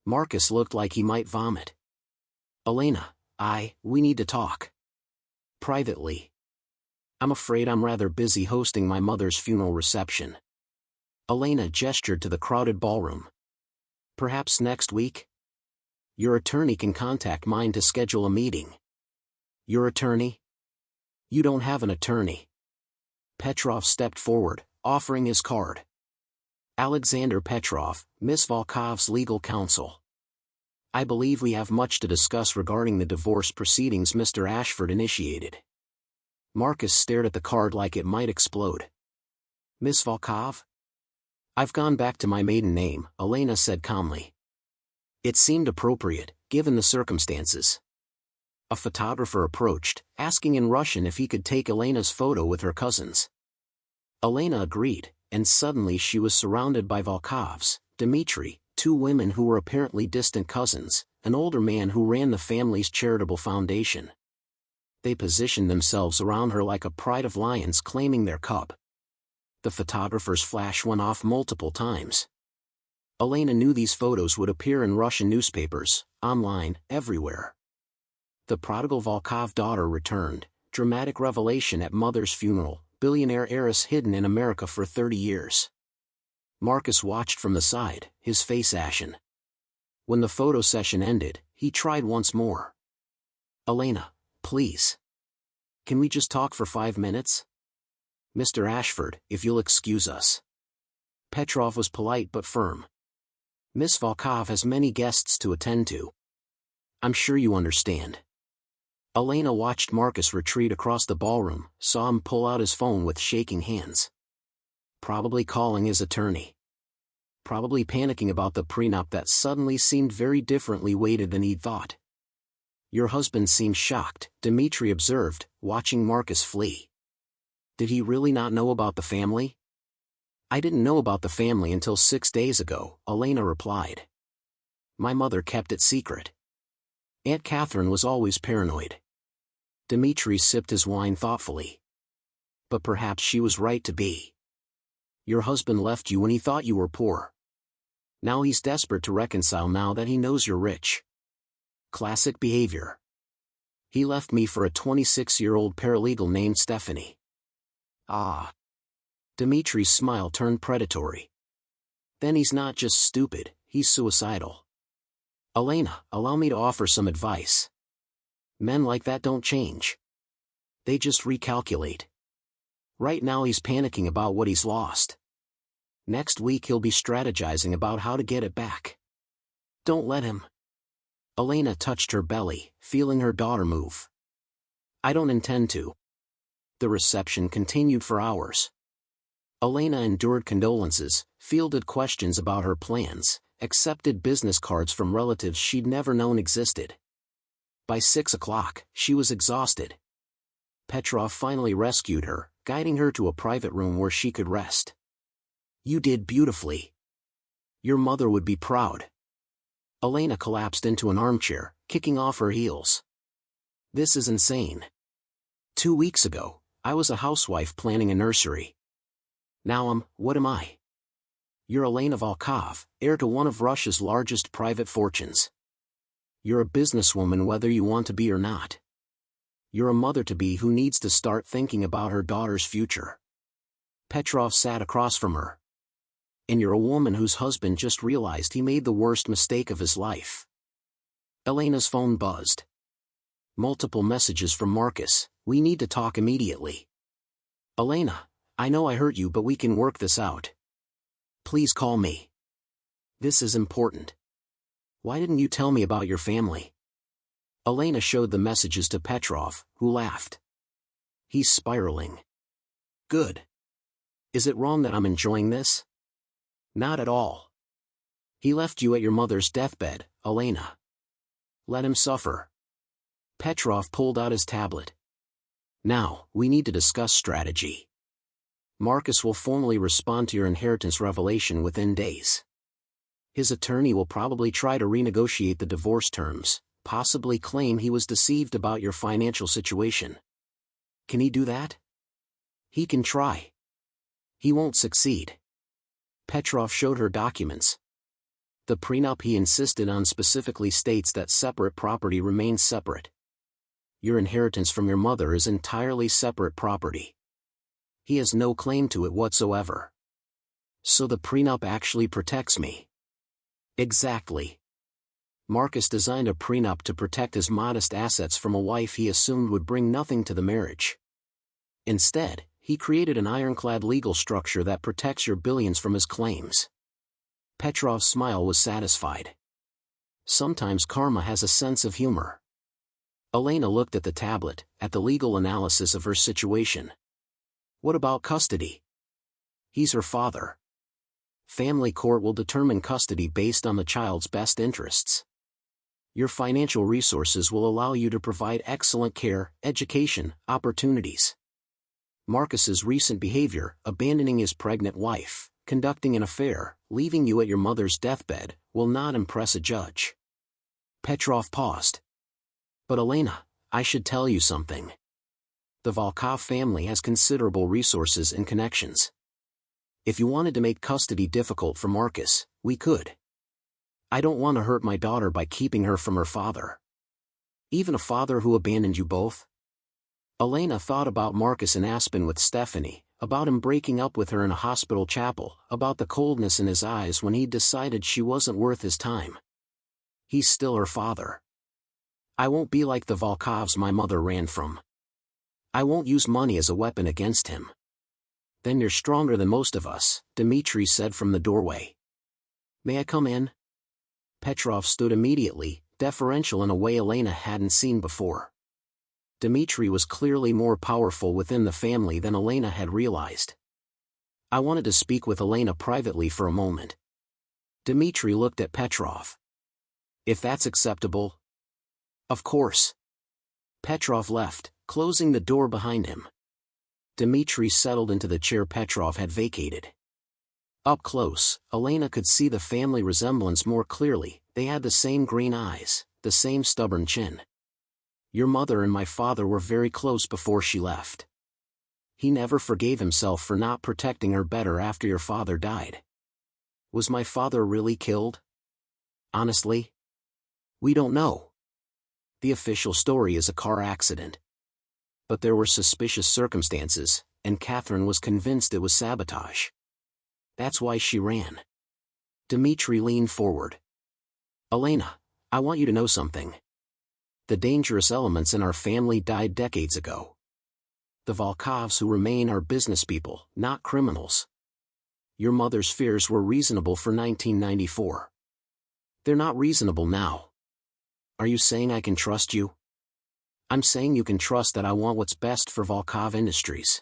Marcus looked like he might vomit. "Elena, we need to talk. Privately. I'm afraid I'm rather busy hosting my mother's funeral reception." Elena gestured to the crowded ballroom. "Perhaps next week? Your attorney can contact mine to schedule a meeting." "Your attorney? You don't have an attorney." Petrov stepped forward, offering his card. "Alexander Petrov, Miss Volkov's legal counsel. I believe we have much to discuss regarding the divorce proceedings Mr. Ashford initiated." Marcus stared at the card like it might explode. "Miss Volkov?" "I've gone back to my maiden name," Elena said calmly. It seemed appropriate, given the circumstances. A photographer approached, asking in Russian if he could take Elena's photo with her cousins. Elena agreed, and suddenly she was surrounded by Volkovs, Dmitry, two women who were apparently distant cousins, an older man who ran the family's charitable foundation. They positioned themselves around her like a pride of lions claiming their cub. The photographer's flash went off multiple times. Elena knew these photos would appear in Russian newspapers, online, everywhere. The prodigal Volkov daughter returned, dramatic revelation at mother's funeral, billionaire heiress hidden in America for 30 years. Marcus watched from the side, his face ashen. When the photo session ended, he tried once more. "Elena, please. Can we just talk for 5 minutes? Mr. Ashford, if you'll excuse us." Petrov was polite but firm. "Miss Volkov has many guests to attend to. I'm sure you understand." Elena watched Marcus retreat across the ballroom, saw him pull out his phone with shaking hands. Probably calling his attorney. Probably panicking about the prenup that suddenly seemed very differently weighted than he'd thought. "Your husband seems shocked," Dmitry observed, watching Marcus flee. "Did he really not know about the family?" "I didn't know about the family until 6 days ago," Elena replied. "My mother kept it secret. Aunt Catherine was always paranoid." Dmitry sipped his wine thoughtfully. "But perhaps she was right to be. Your husband left you when he thought you were poor. Now he's desperate to reconcile now that he knows you're rich. Classic behavior. He left me for a 26-year-old paralegal named Stephanie." "Ah." Dmitry's smile turned predatory. "Then he's not just stupid, he's suicidal." "Elena, allow me to offer some advice. Men like that don't change. They just recalculate. Right now he's panicking about what he's lost. Next week he'll be strategizing about how to get it back. Don't let him." Elena touched her belly, feeling her daughter move. "I don't intend to." The reception continued for hours. Elena endured condolences, fielded questions about her plans, accepted business cards from relatives she'd never known existed. By 6 o'clock, she was exhausted. Petrov finally rescued her, guiding her to a private room where she could rest. You did beautifully. Your mother would be proud. Elena collapsed into an armchair, kicking off her heels. This is insane. 2 weeks ago, I was a housewife planning a nursery. Now what am I? You're Elena Volkov, heir to one of Russia's largest private fortunes. You're a businesswoman whether you want to be or not. You're a mother-to-be who needs to start thinking about her daughter's future. Petrov sat across from her. And you're a woman whose husband just realized he made the worst mistake of his life. Elena's phone buzzed. Multiple messages from Marcus. We need to talk immediately. Elena, I know I hurt you, but we can work this out. Please call me. This is important. Why didn't you tell me about your family? Elena showed the messages to Petrov, who laughed. He's spiraling. Good. Is it wrong that I'm enjoying this? Not at all. He left you at your mother's deathbed, Elena. Let him suffer. Petrov pulled out his tablet. Now, we need to discuss strategy. Marcus will formally respond to your inheritance revelation within days. His attorney will probably try to renegotiate the divorce terms, possibly claim he was deceived about your financial situation. Can he do that? He can try. He won't succeed. Petrov showed her documents. The prenup he insisted on specifically states that separate property remains separate. Your inheritance from your mother is entirely separate property. He has no claim to it whatsoever. So the prenup actually protects me. Exactly. Marcus designed a prenup to protect his modest assets from a wife he assumed would bring nothing to the marriage. Instead, he created an ironclad legal structure that protects your billions from his claims. Petrov's smile was satisfied. Sometimes karma has a sense of humor. Elena looked at the tablet, at the legal analysis of her situation. What about custody? He's her father. Family court will determine custody based on the child's best interests. Your financial resources will allow you to provide excellent care, education, opportunities. Marcus's recent behavior, abandoning his pregnant wife, conducting an affair, leaving you at your mother's deathbed, will not impress a judge. Petrov paused. But Elena, I should tell you something. The Volkov family has considerable resources and connections. If you wanted to make custody difficult for Marcus, we could. I don't want to hurt my daughter by keeping her from her father. Even a father who abandoned you both? Elena thought about Marcus in Aspen with Stephanie, about him breaking up with her in a hospital chapel, about the coldness in his eyes when he'd decided she wasn't worth his time. He's still her father. I won't be like the Volkovs my mother ran from. I won't use money as a weapon against him. Then you're stronger than most of us, Dmitri said from the doorway. May I come in? Petrov stood immediately, deferential in a way Elena hadn't seen before. Dmitri was clearly more powerful within the family than Elena had realized. I wanted to speak with Elena privately for a moment. Dmitri looked at Petrov. If that's acceptable? Of course. Petrov left, closing the door behind him. Dmitri settled into the chair Petrov had vacated. Up close, Elena could see the family resemblance more clearly. They had the same green eyes, the same stubborn chin. Your mother and my father were very close before she left. He never forgave himself for not protecting her better after your father died. Was my father really killed? Honestly? We don't know. The official story is a car accident. But there were suspicious circumstances, and Catherine was convinced it was sabotage. That's why she ran. Dmitri leaned forward. Elena, I want you to know something. The dangerous elements in our family died decades ago. The Volkovs who remain are business people, not criminals. Your mother's fears were reasonable for 1994. They're not reasonable now. Are you saying I can trust you? I'm saying you can trust that I want what's best for Volkov Industries.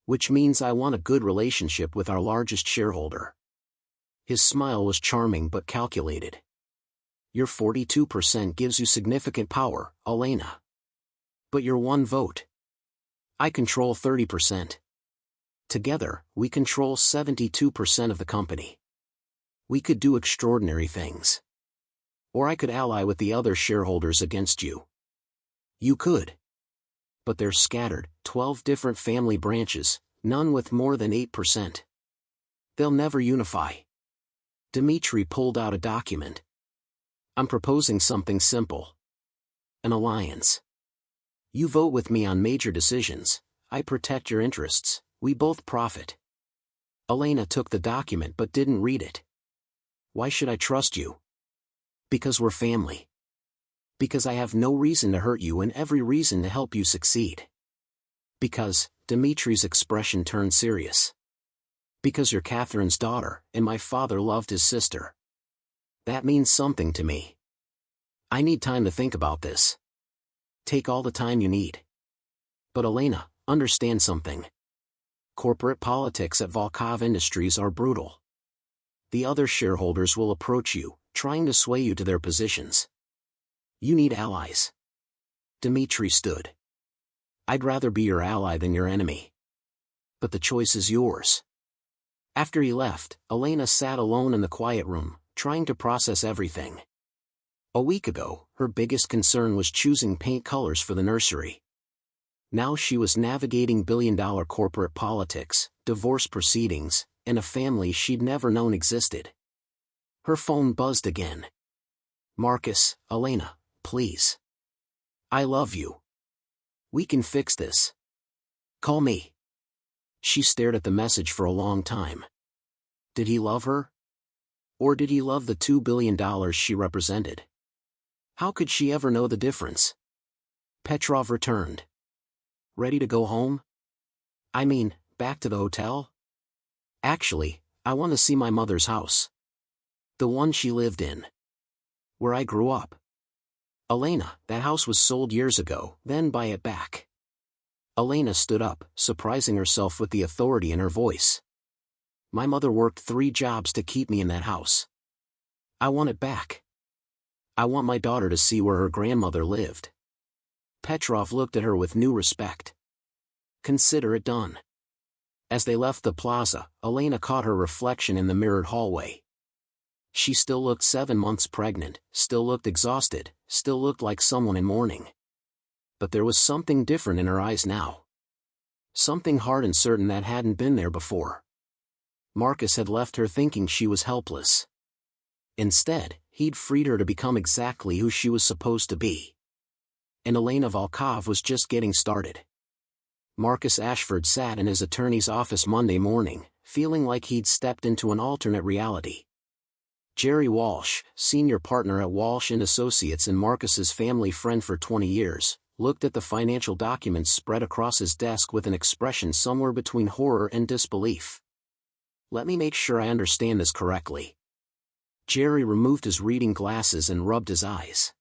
Which means I want a good relationship with our largest shareholder. His smile was charming but calculated. Your 42% gives you significant power, Elena. But your one vote. I control 30%. Together, we control 72% of the company. We could do extraordinary things. Or I could ally with the other shareholders against you. You could. But they're scattered, 12 different family branches, none with more than 8%. They'll never unify. Dmitri pulled out a document. I'm proposing something simple. An alliance. You vote with me on major decisions, I protect your interests, we both profit. Elena took the document but didn't read it. Why should I trust you? Because we're family. Because I have no reason to hurt you and every reason to help you succeed. Because, Dmitri's expression turned serious. Because you're Catherine's daughter, and my father loved his sister. That means something to me. I need time to think about this. Take all the time you need. But Elena, understand something. Corporate politics at Volkov Industries are brutal. The other shareholders will approach you, trying to sway you to their positions. You need allies. Dmitri stood. I'd rather be your ally than your enemy. But the choice is yours. After he left, Elena sat alone in the quiet room, trying to process everything. A week ago, her biggest concern was choosing paint colors for the nursery. Now she was navigating billion-dollar corporate politics, divorce proceedings, and a family she'd never known existed. Her phone buzzed again. Marcus, Elena, please. I love you. We can fix this. Call me. She stared at the message for a long time. Did he love her? Or did he love the $2 billion she represented? How could she ever know the difference? Petrov returned. Ready to go home? I mean, back to the hotel? Actually, I want to see my mother's house. The one she lived in. Where I grew up. Elena, that house was sold years ago, then buy it back. Elena stood up, surprising herself with the authority in her voice. My mother worked 3 jobs to keep me in that house. I want it back. I want my daughter to see where her grandmother lived. Petrov looked at her with new respect. Consider it done. As they left the plaza, Elena caught her reflection in the mirrored hallway. She still looked 7 months pregnant, still looked exhausted, still looked like someone in mourning. But there was something different in her eyes now. Something hard and certain that hadn't been there before. Marcus had left her thinking she was helpless. Instead, he'd freed her to become exactly who she was supposed to be. And Elena Volkov was just getting started. Marcus Ashford sat in his attorney's office Monday morning, feeling like he'd stepped into an alternate reality. Jerry Walsh, senior partner at Walsh & Associates and Marcus's family friend for 20 years, looked at the financial documents spread across his desk with an expression somewhere between horror and disbelief. Let me make sure I understand this correctly. Jerry removed his reading glasses and rubbed his eyes.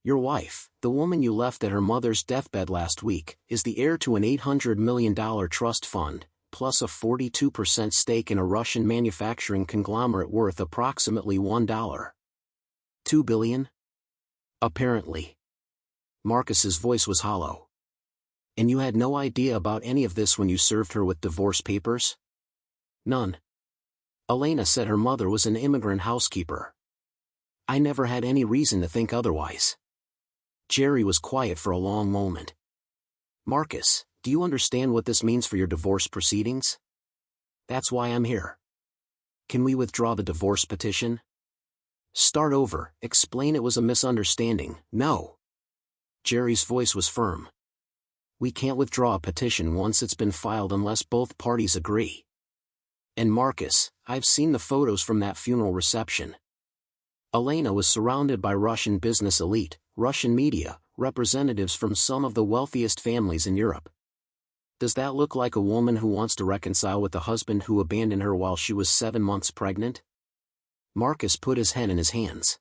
Your wife, the woman you left at her mother's deathbed last week, is the heir to an $800 million trust fund, plus a 42% stake in a Russian manufacturing conglomerate worth approximately $2 billion? Apparently. Marcus's voice was hollow. And you had no idea about any of this when you served her with divorce papers? None. Elena said her mother was an immigrant housekeeper. I never had any reason to think otherwise. Jerry was quiet for a long moment. Marcus, do you understand what this means for your divorce proceedings? That's why I'm here. Can we withdraw the divorce petition? Start over, explain it was a misunderstanding. No. Jerry's voice was firm. We can't withdraw a petition once it's been filed unless both parties agree. And Marcus, I've seen the photos from that funeral reception. Elena was surrounded by Russian business elite, Russian media, representatives from some of the wealthiest families in Europe. Does that look like a woman who wants to reconcile with the husband who abandoned her while she was 7 months pregnant? Marcus put his head in his hands.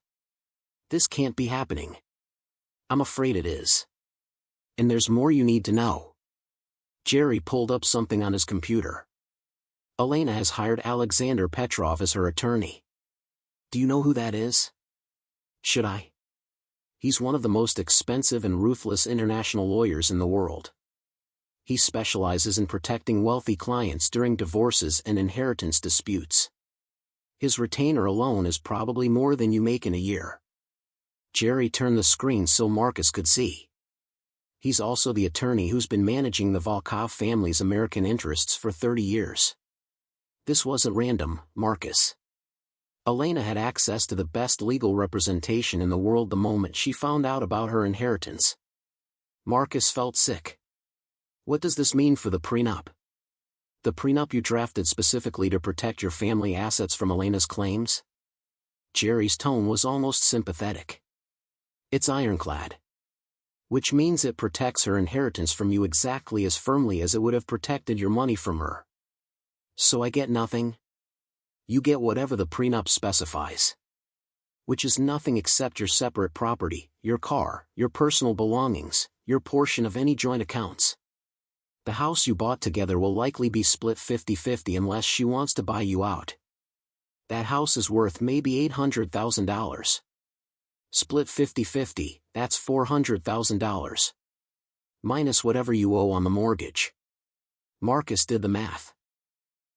This can't be happening. I'm afraid it is. And there's more you need to know. Jerry pulled up something on his computer. Elena has hired Alexander Petrov as her attorney. Do you know who that is? Should I? He's one of the most expensive and ruthless international lawyers in the world. He specializes in protecting wealthy clients during divorces and inheritance disputes. His retainer alone is probably more than you make in a year. Jerry turned the screen so Marcus could see. He's also the attorney who's been managing the Volkov family's American interests for 30 years. This wasn't random, Marcus. Elena had access to the best legal representation in the world the moment she found out about her inheritance. Marcus felt sick. What does this mean for the prenup? The prenup you drafted specifically to protect your family assets from Elena's claims? Jerry's tone was almost sympathetic. It's ironclad. Which means it protects her inheritance from you exactly as firmly as it would have protected your money from her. So I get nothing? You get whatever the prenup specifies. Which is nothing except your separate property, your car, your personal belongings, your portion of any joint accounts. The house you bought together will likely be split 50-50 unless she wants to buy you out. That house is worth maybe $800,000. Split 50-50, that's $400,000. Minus whatever you owe on the mortgage. Marcus did the math.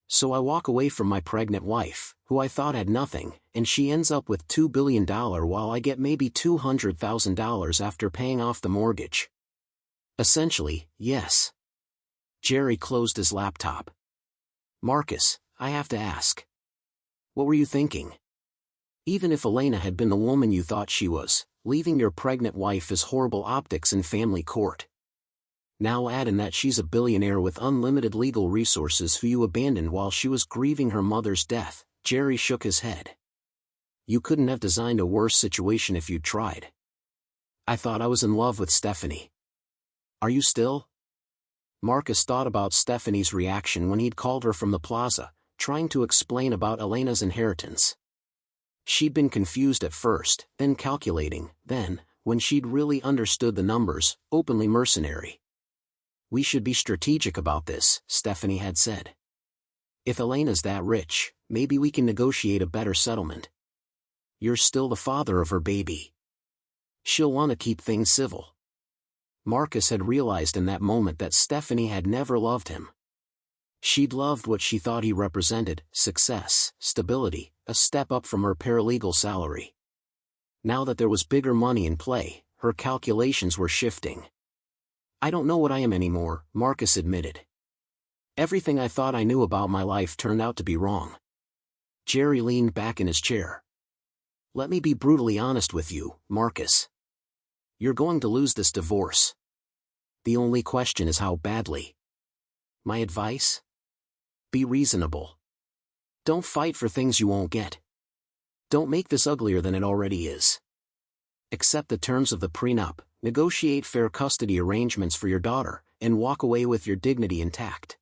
So I walk away from my pregnant wife, who I thought had nothing, and she ends up with $2 billion while I get maybe $200,000 after paying off the mortgage. Essentially, yes. Jerry closed his laptop. Marcus, I have to ask. What were you thinking? Even if Elena had been the woman you thought she was, leaving your pregnant wife is horrible optics in family court. Now add in that she's a billionaire with unlimited legal resources who you abandoned while she was grieving her mother's death. Jerry shook his head. You couldn't have designed a worse situation if you'd tried. I thought I was in love with Stephanie. Are you still? Marcus thought about Stephanie's reaction when he'd called her from the plaza, trying to explain about Elena's inheritance. She'd been confused at first, then calculating, then, when she'd really understood the numbers, openly mercenary. We should be strategic about this, Stephanie had said. If Elena's that rich, maybe we can negotiate a better settlement. You're still the father of her baby. She'll want to keep things civil. Marcus had realized in that moment that Stephanie had never loved him. She'd loved what she thought he represented, success, stability, a step up from her paralegal salary. Now that there was bigger money in play, her calculations were shifting. I don't know what I am anymore, Marcus admitted. Everything I thought I knew about my life turned out to be wrong. Jerry leaned back in his chair. Let me be brutally honest with you, Marcus. You're going to lose this divorce. The only question is how badly. My advice? Be reasonable. Don't fight for things you won't get. Don't make this uglier than it already is. Accept the terms of the prenup, negotiate fair custody arrangements for your daughter, and walk away with your dignity intact.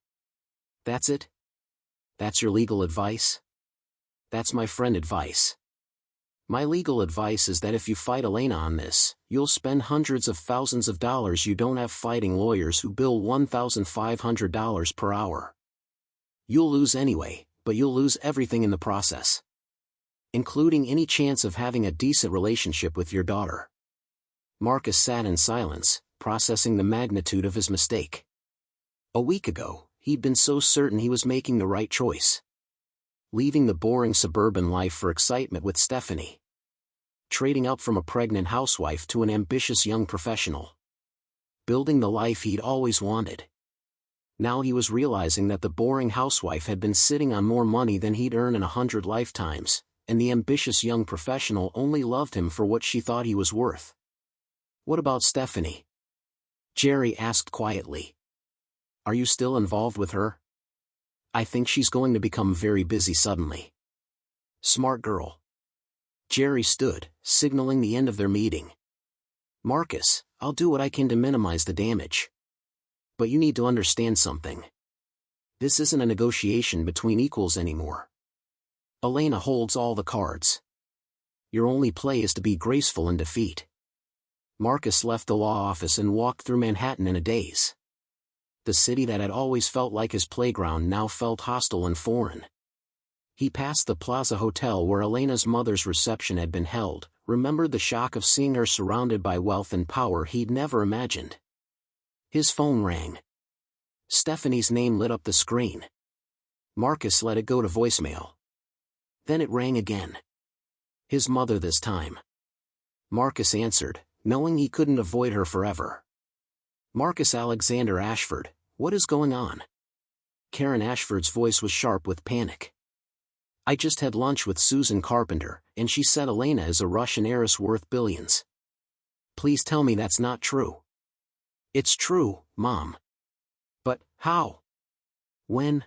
That's it? That's your legal advice? That's my friend advice. My legal advice is that if you fight Elena on this, you'll spend hundreds of thousands of dollars you don't have fighting lawyers who bill $1,500 per hour. You'll lose anyway, but you'll lose everything in the process. Including any chance of having a decent relationship with your daughter. Marcus sat in silence, processing the magnitude of his mistake. A week ago, he'd been so certain he was making the right choice. Leaving the boring suburban life for excitement with Stephanie. Trading up from a pregnant housewife to an ambitious young professional. Building the life he'd always wanted. Now he was realizing that the boring housewife had been sitting on more money than he'd earned in 100 lifetimes, and the ambitious young professional only loved him for what she thought he was worth. What about Stephanie? Jerry asked quietly. Are you still involved with her? I think she's going to become very busy suddenly. Smart girl. Jerry stood, signaling the end of their meeting. Marcus, I'll do what I can to minimize the damage. But you need to understand something. This isn't a negotiation between equals anymore. Elena holds all the cards. Your only play is to be graceful in defeat. Marcus left the law office and walked through Manhattan in a daze. The city that had always felt like his playground now felt hostile and foreign. He passed the Plaza Hotel where Elena's mother's reception had been held, remembered the shock of seeing her surrounded by wealth and power he'd never imagined. His phone rang. Stephanie's name lit up the screen. Marcus let it go to voicemail. Then it rang again. His mother this time. Marcus answered, knowing he couldn't avoid her forever. Marcus Alexander Ashford, what is going on? Karen Ashford's voice was sharp with panic. I just had lunch with Susan Carpenter, and she said Elena is a Russian heiress worth billions. Please tell me that's not true. It's true, Mom. But, how? When?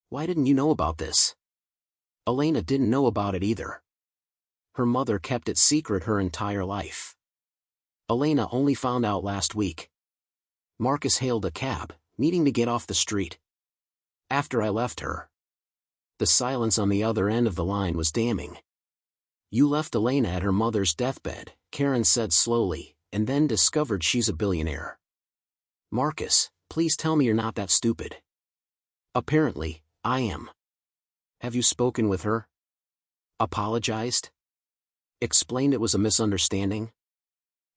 Why didn't you know about this? Elena didn't know about it either. Her mother kept it secret her entire life. Elena only found out last week. Marcus hailed a cab, needing to get off the street. After I left her. The silence on the other end of the line was damning. You left Elena at her mother's deathbed, Karen said slowly, and then discovered she's a billionaire. Marcus, please tell me you're not that stupid. Apparently, I am. Have you spoken with her? Apologized? Explained it was a misunderstanding?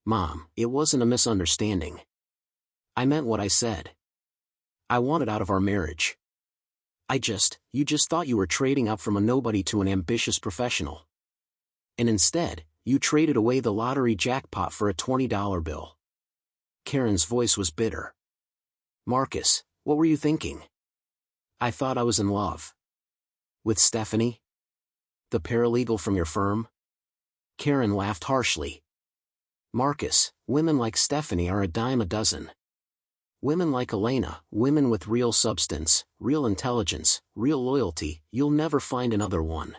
Mom, it wasn't a misunderstanding. I meant what I said. I wanted out of our marriage. You just thought you were trading up from a nobody to an ambitious professional. And instead, you traded away the lottery jackpot for a $20 bill. Karen's voice was bitter. Marcus, what were you thinking? I thought I was in love. With Stephanie? The paralegal from your firm? Karen laughed harshly. Marcus, women like Stephanie are a dime a dozen. Women like Elena, women with real substance, real intelligence, real loyalty, you'll never find another one.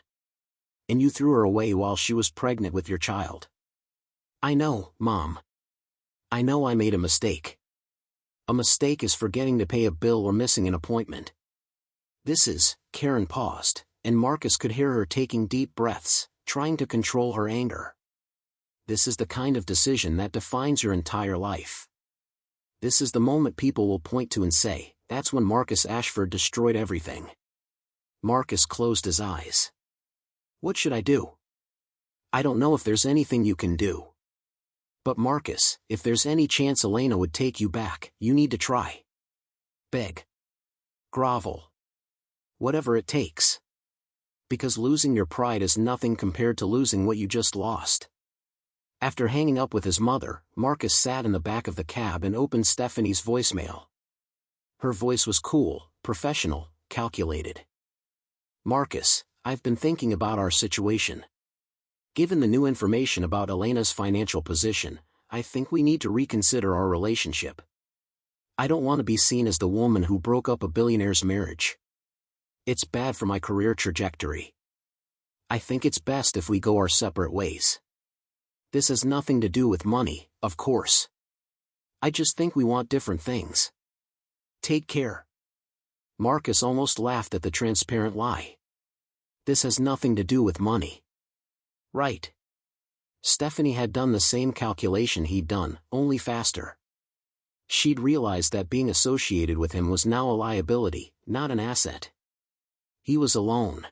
And you threw her away while she was pregnant with your child. I know, Mom. I know I made a mistake. A mistake is forgetting to pay a bill or missing an appointment. Karen paused, and Marcus could hear her taking deep breaths, trying to control her anger. This is the kind of decision that defines your entire life. This is the moment people will point to and say, that's when Marcus Ashford destroyed everything. Marcus closed his eyes. What should I do? I don't know if there's anything you can do. But Marcus, if there's any chance Elena would take you back, you need to try. Beg. Grovel. Whatever it takes. Because losing your pride is nothing compared to losing what you just lost. After hanging up with his mother, Marcus sat in the back of the cab and opened Stephanie's voicemail. Her voice was cool, professional, calculated. Marcus, I've been thinking about our situation. Given the new information about Elena's financial position, I think we need to reconsider our relationship. I don't want to be seen as the woman who broke up a billionaire's marriage. It's bad for my career trajectory. I think it's best if we go our separate ways. This has nothing to do with money, of course. I just think we want different things. Take care. Marcus almost laughed at the transparent lie. This has nothing to do with money. Right. Stephanie had done the same calculation he'd done, only faster. She'd realized that being associated with him was now a liability, not an asset. He was alone.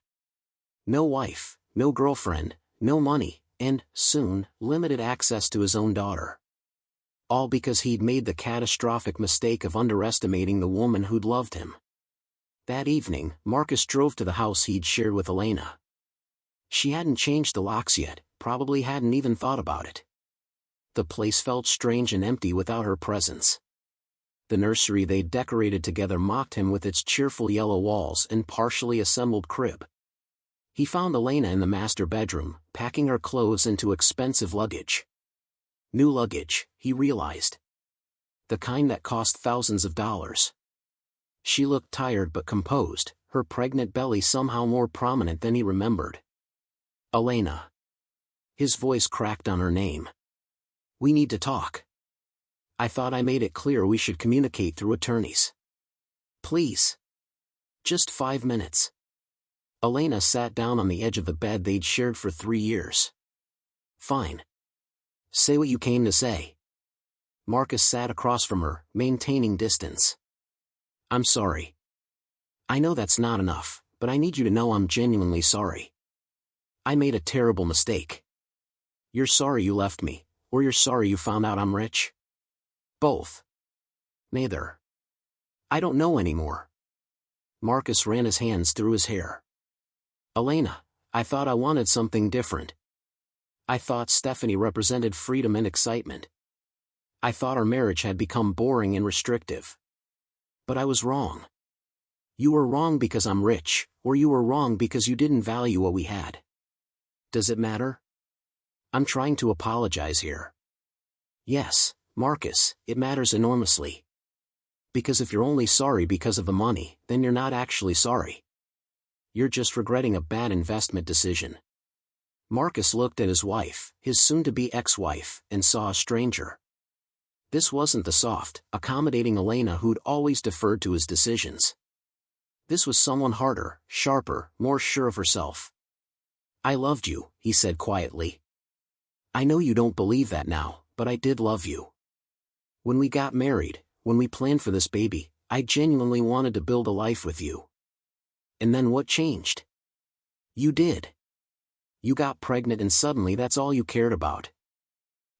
No wife, no girlfriend, no money, and, soon, limited access to his own daughter. All because he'd made the catastrophic mistake of underestimating the woman who'd loved him. That evening, Marcus drove to the house he'd shared with Elena. She hadn't changed the locks yet, probably hadn't even thought about it. The place felt strange and empty without her presence. The nursery they'd decorated together mocked him with its cheerful yellow walls and partially assembled crib. He found Elena in the master bedroom, packing her clothes into expensive luggage. New luggage, he realized. The kind that cost thousands of dollars. She looked tired but composed, her pregnant belly somehow more prominent than he remembered. Elena. His voice cracked on her name. We need to talk. I thought I made it clear we should communicate through attorneys. Please. Just 5 minutes. Elena sat down on the edge of the bed they'd shared for 3 years. Fine. Say what you came to say. Marcus sat across from her, maintaining distance. I'm sorry. I know that's not enough, but I need you to know I'm genuinely sorry. I made a terrible mistake. You're sorry you left me, or you're sorry you found out I'm rich? Both. Neither. I don't know anymore. Marcus ran his hands through his hair. Elena, I thought I wanted something different. I thought Stephanie represented freedom and excitement. I thought our marriage had become boring and restrictive. But I was wrong. You were wrong because I'm rich, or you were wrong because you didn't value what we had. Does it matter? I'm trying to apologize here. Yes, Marcus, it matters enormously. Because if you're only sorry because of the money, then you're not actually sorry. You're just regretting a bad investment decision. Marcus looked at his wife, his soon-to-be ex-wife, and saw a stranger. This wasn't the soft, accommodating Elena who'd always deferred to his decisions. This was someone harder, sharper, more sure of herself. I loved you, he said quietly. I know you don't believe that now, but I did love you. When we got married, when we planned for this baby, I genuinely wanted to build a life with you. And then what changed? You did. You got pregnant and suddenly that's all you cared about.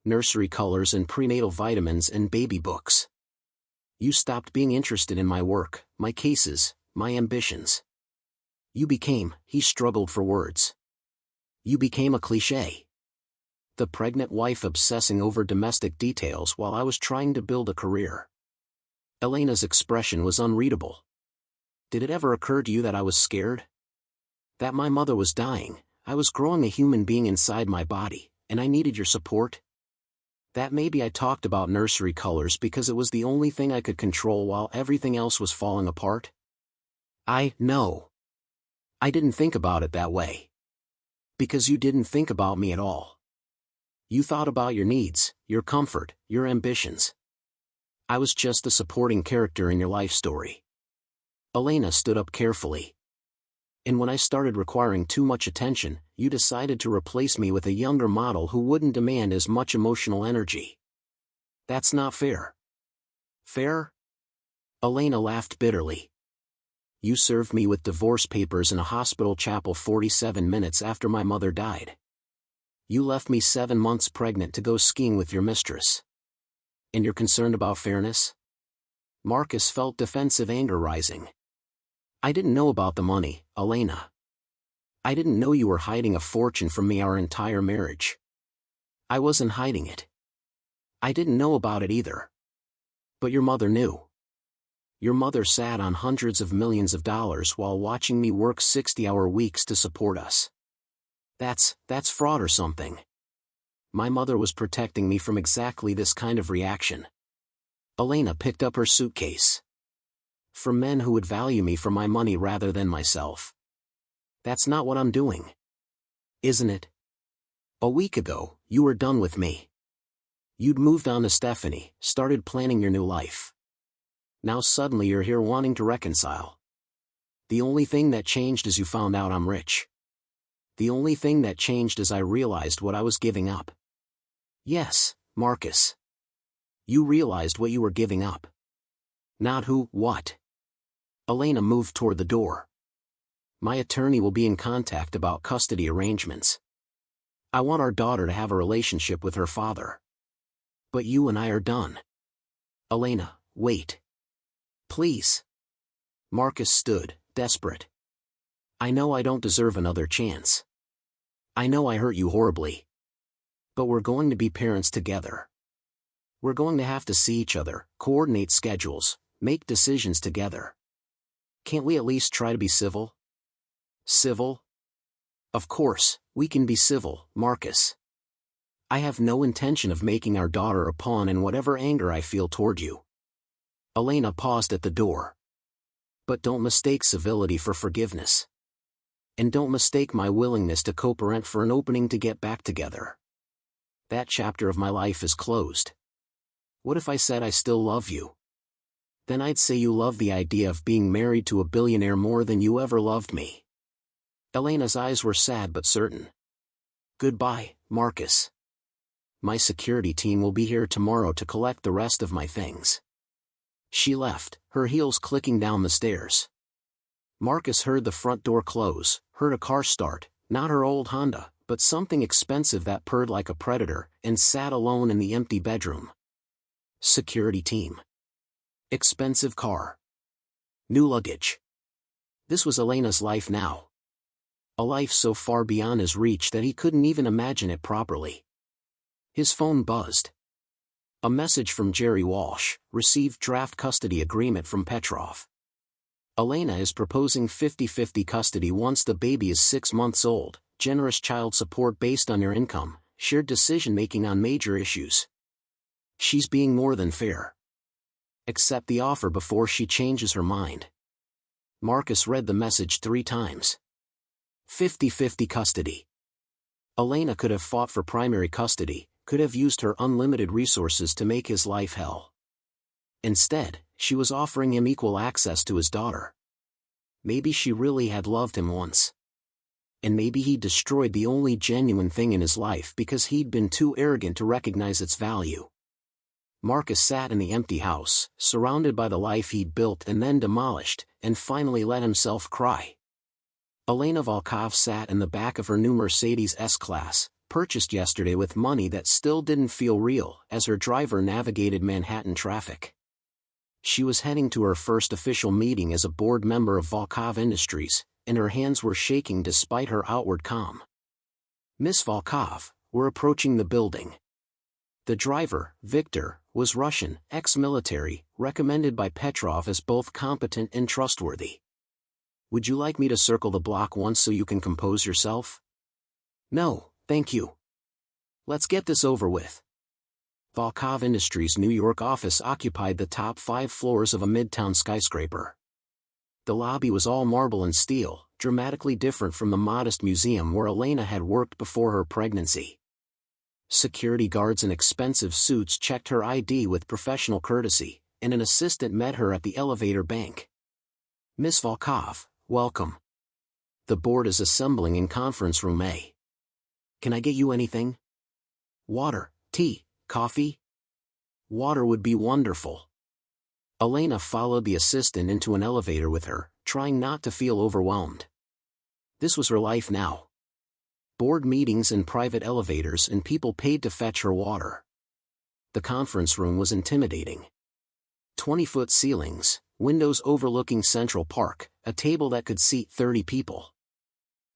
Nursery colors and prenatal vitamins and baby books. You stopped being interested in my work, my cases, my ambitions. You became, he struggled for words. You became a cliché. The pregnant wife obsessing over domestic details while I was trying to build a career. Elena's expression was unreadable. Did it ever occur to you that I was scared? That my mother was dying, I was growing a human being inside my body, and I needed your support? That maybe I talked about nursery colors because it was the only thing I could control while everything else was falling apart? No. I didn't think about it that way. Because you didn't think about me at all. You thought about your needs, your comfort, your ambitions. I was just the supporting character in your life story. Elena stood up carefully. And when I started requiring too much attention, you decided to replace me with a younger model who wouldn't demand as much emotional energy. That's not fair. Fair? Elena laughed bitterly. You served me with divorce papers in a hospital chapel 47 minutes after my mother died. You left me 7 months pregnant to go skiing with your mistress. And you're concerned about fairness? Marcus felt defensive anger rising. I didn't know about the money, Elena. I didn't know you were hiding a fortune from me our entire marriage. I wasn't hiding it. I didn't know about it either. But your mother knew. Your mother sat on hundreds of millions of dollars while watching me work 60-hour weeks to support us. That's fraud or something. My mother was protecting me from exactly this kind of reaction. Elena picked up her suitcase. For men who would value me for my money rather than myself. That's not what I'm doing. Isn't it? A week ago, you were done with me. You'd moved on to Stephanie, started planning your new life. Now suddenly you're here wanting to reconcile. The only thing that changed is you found out I'm rich. The only thing that changed is I realized what I was giving up. Yes, Marcus. You realized what you were giving up. Not who, what. Elena moved toward the door. My attorney will be in contact about custody arrangements. I want our daughter to have a relationship with her father. But you and I are done. Elena, wait. Please. Marcus stood, desperate. I know I don't deserve another chance. I know I hurt you horribly. But we're going to be parents together. We're going to have to see each other, coordinate schedules, make decisions together. Can't we at least try to be civil? Civil? Of course, we can be civil, Marcus. I have no intention of making our daughter a pawn in whatever anger I feel toward you. Elena paused at the door. But don't mistake civility for forgiveness. And don't mistake my willingness to co-parent for an opening to get back together. That chapter of my life is closed. What if I said I still love you? Then I'd say you love the idea of being married to a billionaire more than you ever loved me. Elena's eyes were sad but certain. Goodbye, Marcus. My security team will be here tomorrow to collect the rest of my things. She left, her heels clicking down the stairs. Marcus heard the front door close, heard a car start, not her old Honda, but something expensive that purred like a predator, and sat alone in the empty bedroom. Security team. Expensive car. New luggage. This was Elena's life now. A life so far beyond his reach that he couldn't even imagine it properly. His phone buzzed. A message from Jerry Walsh, received draft custody agreement from Petrov. Elena is proposing 50-50 custody once the baby is 6 months old, generous child support based on your income, shared decision-making on major issues. She's being more than fair. Accept the offer before she changes her mind. Marcus read the message 3 times. 50-50 custody. Elena could have fought for primary custody, could have used her unlimited resources to make his life hell. Instead, she was offering him equal access to his daughter. Maybe she really had loved him once. And maybe he destroyed the only genuine thing in his life because he'd been too arrogant to recognize its value. Marcus sat in the empty house, surrounded by the life he'd built and then demolished, and finally let himself cry. Elena Volkov sat in the back of her new Mercedes S-Class, purchased yesterday with money that still didn't feel real, as her driver navigated Manhattan traffic. She was heading to her first official meeting as a board member of Volkov Industries, and her hands were shaking despite her outward calm. Miss Volkov, we're approaching the building. The driver, Victor, was Russian, ex-military, recommended by Petrov as both competent and trustworthy. Would you like me to circle the block once so you can compose yourself? No, thank you. Let's get this over with. Volkov Industries' New York office occupied the top 5 floors of a midtown skyscraper. The lobby was all marble and steel, dramatically different from the modest museum where Elena had worked before her pregnancy. Security guards in expensive suits checked her ID with professional courtesy, and an assistant met her at the elevator bank. Miss Volkov, welcome. The board is assembling in conference room A. Can I get you anything? Water, tea, coffee? Water would be wonderful. Elena followed the assistant into an elevator with her, trying not to feel overwhelmed. This was her life now. Board meetings in private elevators and people paid to fetch her water. The conference room was intimidating. 20-foot ceilings, windows overlooking Central Park, a table that could seat 30 people.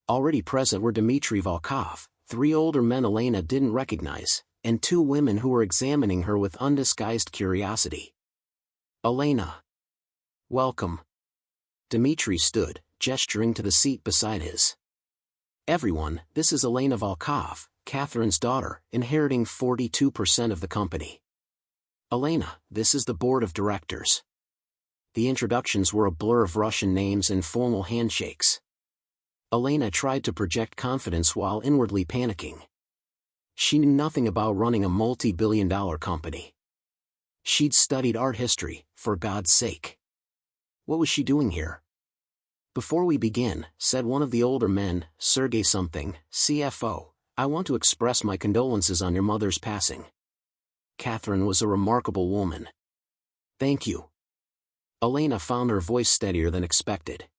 Already present were Dmitry Volkov, 3 older men Elena didn't recognize, and 2 women who were examining her with undisguised curiosity. Elena. Welcome. Dmitry stood, gesturing to the seat beside his. Everyone, this is Elena Volkov, Catherine's daughter, inheriting 42% of the company. Elena, this is the board of directors. The introductions were a blur of Russian names and formal handshakes. Elena tried to project confidence while inwardly panicking. She knew nothing about running a multi-billion-dollar company. She'd studied art history, for God's sake. What was she doing here? Before we begin, said one of the older men, Sergey something, CFO, I want to express my condolences on your mother's passing. Catherine was a remarkable woman. Thank you. Elena found her voice steadier than expected.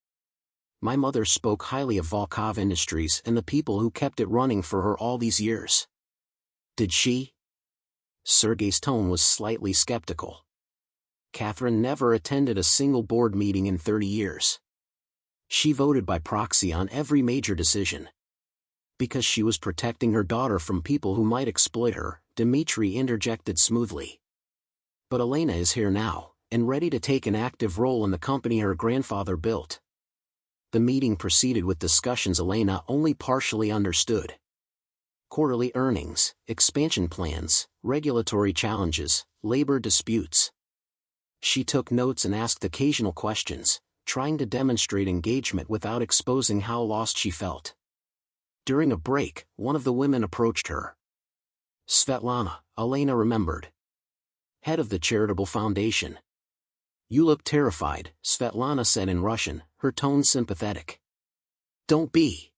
My mother spoke highly of Volkov Industries and the people who kept it running for her all these years. Did she? Sergey's tone was slightly skeptical. Catherine never attended a single board meeting in 30 years. She voted by proxy on every major decision. Because she was protecting her daughter from people who might exploit her, Dmitry interjected smoothly. But Elena is here now, and ready to take an active role in the company her grandfather built. The meeting proceeded with discussions Elena only partially understood. Quarterly earnings, expansion plans, regulatory challenges, labor disputes. She took notes and asked occasional questions, trying to demonstrate engagement without exposing how lost she felt. During a break, one of the women approached her. Svetlana, Elena remembered. Head of the charitable foundation. You look terrified, Svetlana said in Russian, her tone sympathetic. Don't be.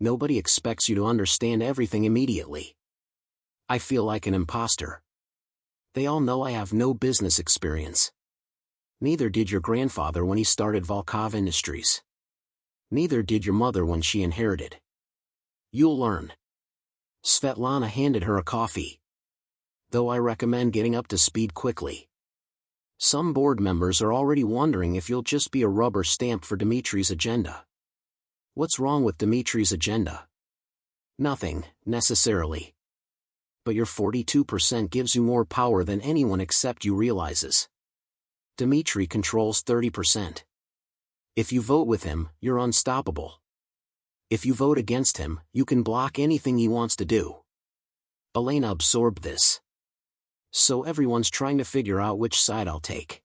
Nobody expects you to understand everything immediately. I feel like an imposter. They all know I have no business experience. Neither did your grandfather when he started Volkov Industries. Neither did your mother when she inherited. You'll learn. Svetlana handed her a coffee. Though I recommend getting up to speed quickly. Some board members are already wondering if you'll just be a rubber stamp for Dimitri's agenda. What's wrong with Dimitri's agenda? Nothing, necessarily. But your 42% gives you more power than anyone except you realizes. Dimitri controls 30%. If you vote with him, you're unstoppable. If you vote against him, you can block anything he wants to do. Elena absorbed this. So everyone's trying to figure out which side I'll take.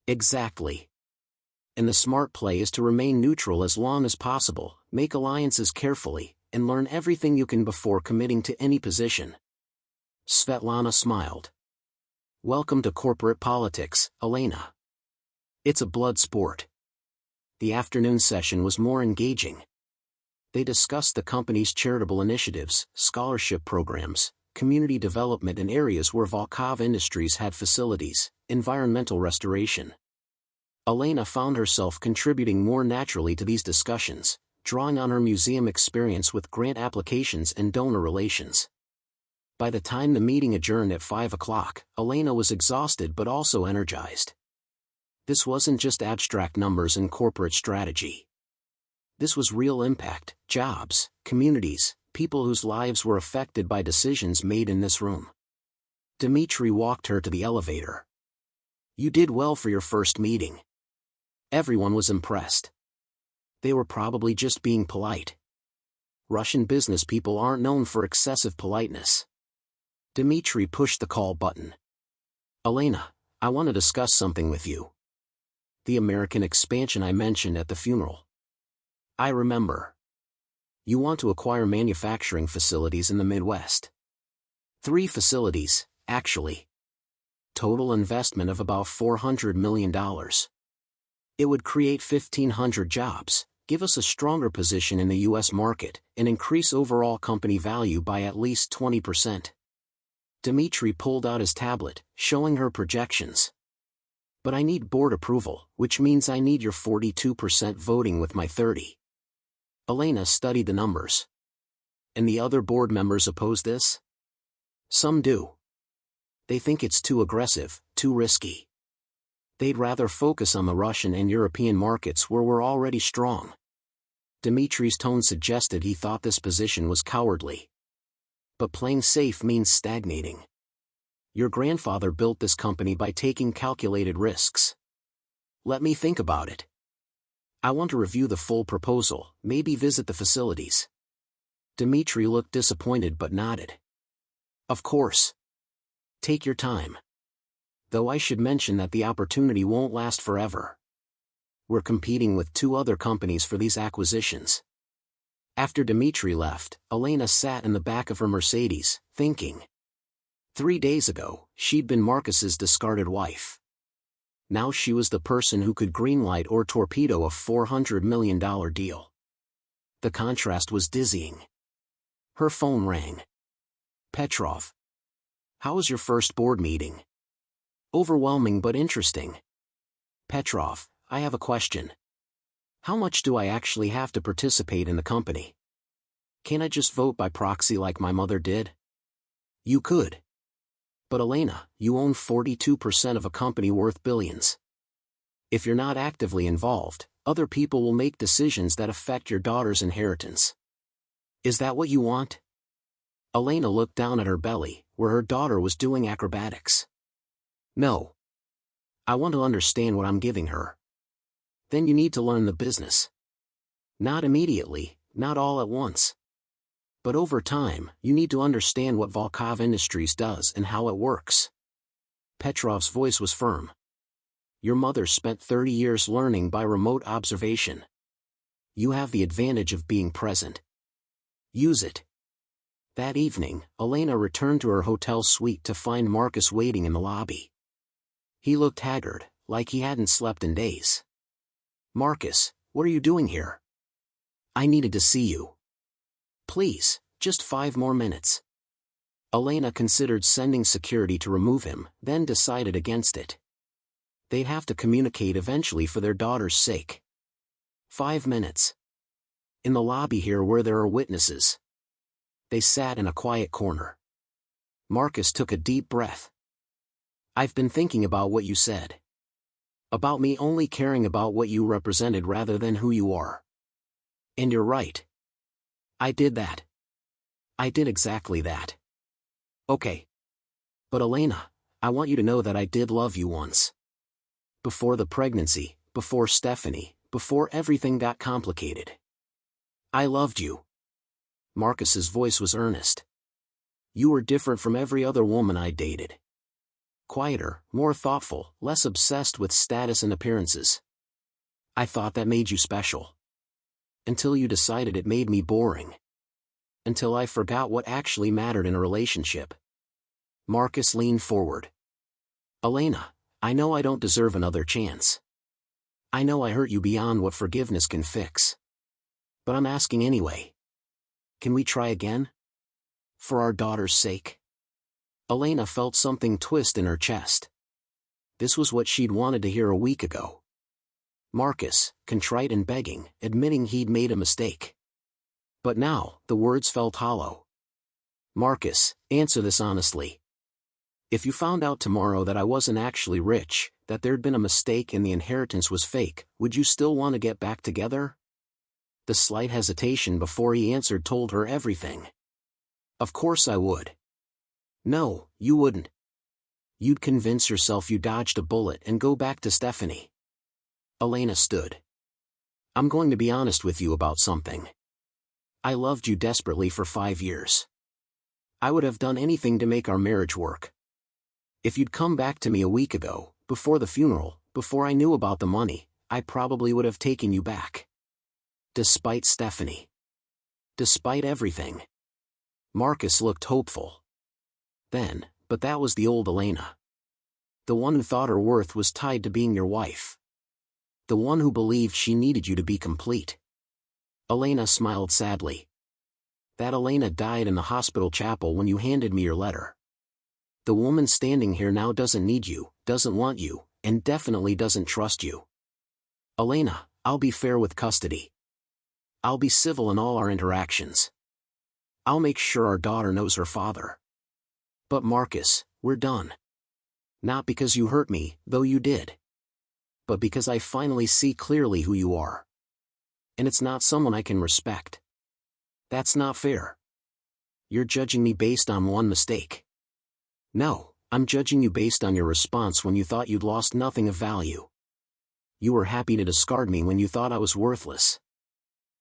Exactly. And the smart play is to remain neutral as long as possible, make alliances carefully, and learn everything you can before committing to any position. Svetlana smiled. Welcome to corporate politics, Elena. It's a blood sport. The afternoon session was more engaging. They discussed the company's charitable initiatives, scholarship programs, community development in areas where Volkov Industries had facilities, environmental restoration. Elena found herself contributing more naturally to these discussions, drawing on her museum experience with grant applications and donor relations. By the time the meeting adjourned at 5 o'clock, Elena was exhausted but also energized. This wasn't just abstract numbers and corporate strategy. This was real impact, jobs, communities, people whose lives were affected by decisions made in this room. Dimitri walked her to the elevator. You did well for your first meeting. Everyone was impressed. They were probably just being polite. Russian business people aren't known for excessive politeness. Dimitri pushed the call button. Elena, I want to discuss something with you. The American expansion I mentioned at the funeral. I remember. You want to acquire manufacturing facilities in the Midwest. 3 facilities, actually. Total investment of about $400 million. It would create 1,500 jobs, give us a stronger position in the U.S. market, and increase overall company value by at least 20%. Dimitri pulled out his tablet, showing her projections. But I need board approval, which means I need your 42% voting with my 30%. Elena studied the numbers. And the other board members oppose this? Some do. They think it's too aggressive, too risky. They'd rather focus on the Russian and European markets where we're already strong. Dimitri's tone suggested he thought this position was cowardly. But playing safe means stagnating. Your grandfather built this company by taking calculated risks. Let me think about it. I want to review the full proposal, maybe visit the facilities. Dimitri looked disappointed but nodded. Of course. Take your time. Though I should mention that the opportunity won't last forever. We're competing with 2 other companies for these acquisitions. After Dimitri left, Elena sat in the back of her Mercedes, thinking. 3 days ago, she'd been Marcus's discarded wife. Now she was the person who could greenlight or torpedo a $400 million deal. The contrast was dizzying. Her phone rang. Petrov. How was your first board meeting? Overwhelming but interesting. Petrov, I have a question. How much do I actually have to participate in the company? Can't I just vote by proxy like my mother did? You could. But Elena, you own 42% of a company worth billions. If you're not actively involved, other people will make decisions that affect your daughter's inheritance. Is that what you want? Elena looked down at her belly, where her daughter was doing acrobatics. No. I want to understand what I'm giving her. Then you need to learn the business. Not immediately, not all at once. But over time, you need to understand what Volkov Industries does and how it works. Petrov's voice was firm. Your mother spent 30 years learning by remote observation. You have the advantage of being present. Use it. That evening, Elena returned to her hotel suite to find Marcus waiting in the lobby. He looked haggard, like he hadn't slept in days. Marcus, what are you doing here? I needed to see you. Please, just 5 more minutes. Elena considered sending security to remove him, then decided against it. They'd have to communicate eventually for their daughter's sake. 5 minutes. In the lobby here where there are witnesses. They sat in a quiet corner. Marcus took a deep breath. I've been thinking about what you said. About me only caring about what you represented rather than who you are. And you're right. I did that. I did exactly that. Okay. But Elena, I want you to know that I did love you once. Before the pregnancy, before Stephanie, before everything got complicated. I loved you. Marcus's voice was earnest. You were different from every other woman I dated. Quieter, more thoughtful, less obsessed with status and appearances. I thought that made you special. Until you decided it made me boring. Until I forgot what actually mattered in a relationship. Marcus leaned forward. Elena, I know I don't deserve another chance. I know I hurt you beyond what forgiveness can fix. But I'm asking anyway. Can we try again? For our daughter's sake. Elena felt something twist in her chest. This was what she'd wanted to hear a week ago. Marcus, contrite and begging, admitting he'd made a mistake. But now, the words felt hollow. Marcus, answer this honestly. If you found out tomorrow that I wasn't actually rich, that there'd been a mistake and the inheritance was fake, would you still want to get back together? The slight hesitation before he answered told her everything. Of course I would. No, you wouldn't. You'd convince yourself you dodged a bullet and go back to Stephanie. Elena stood. I'm going to be honest with you about something. I loved you desperately for 5 years. I would have done anything to make our marriage work. If you'd come back to me a week ago, before the funeral, before I knew about the money, I probably would have taken you back. Despite Stephanie. Despite everything. Marcus looked hopeful. Then, but that was the old Elena. The one who thought her worth was tied to being your wife. The one who believed she needed you to be complete. Elena smiled sadly. That Elena died in the hospital chapel when you handed me your letter. The woman standing here now doesn't need you, doesn't want you, and definitely doesn't trust you. Elena, I'll be fair with custody. I'll be civil in all our interactions. I'll make sure our daughter knows her father. But Marcus, we're done. Not because you hurt me, though you did. But because I finally see clearly who you are. And it's not someone I can respect. That's not fair. You're judging me based on one mistake. No, I'm judging you based on your response when you thought you'd lost nothing of value. You were happy to discard me when you thought I was worthless.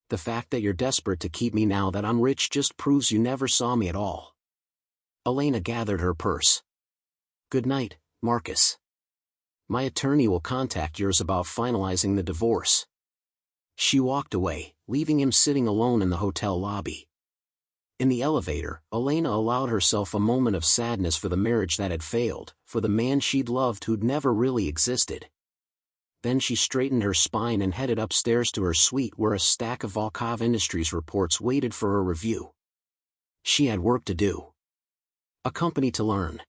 The fact that you're desperate to keep me now that I'm rich just proves you never saw me at all. Elena gathered her purse. Good night, Marcus. My attorney will contact yours about finalizing the divorce. She walked away, leaving him sitting alone in the hotel lobby. In the elevator, Elena allowed herself a moment of sadness for the marriage that had failed, for the man she'd loved who'd never really existed. Then she straightened her spine and headed upstairs to her suite where a stack of Volkov Industries reports waited for her review. She had work to do. A company to learn.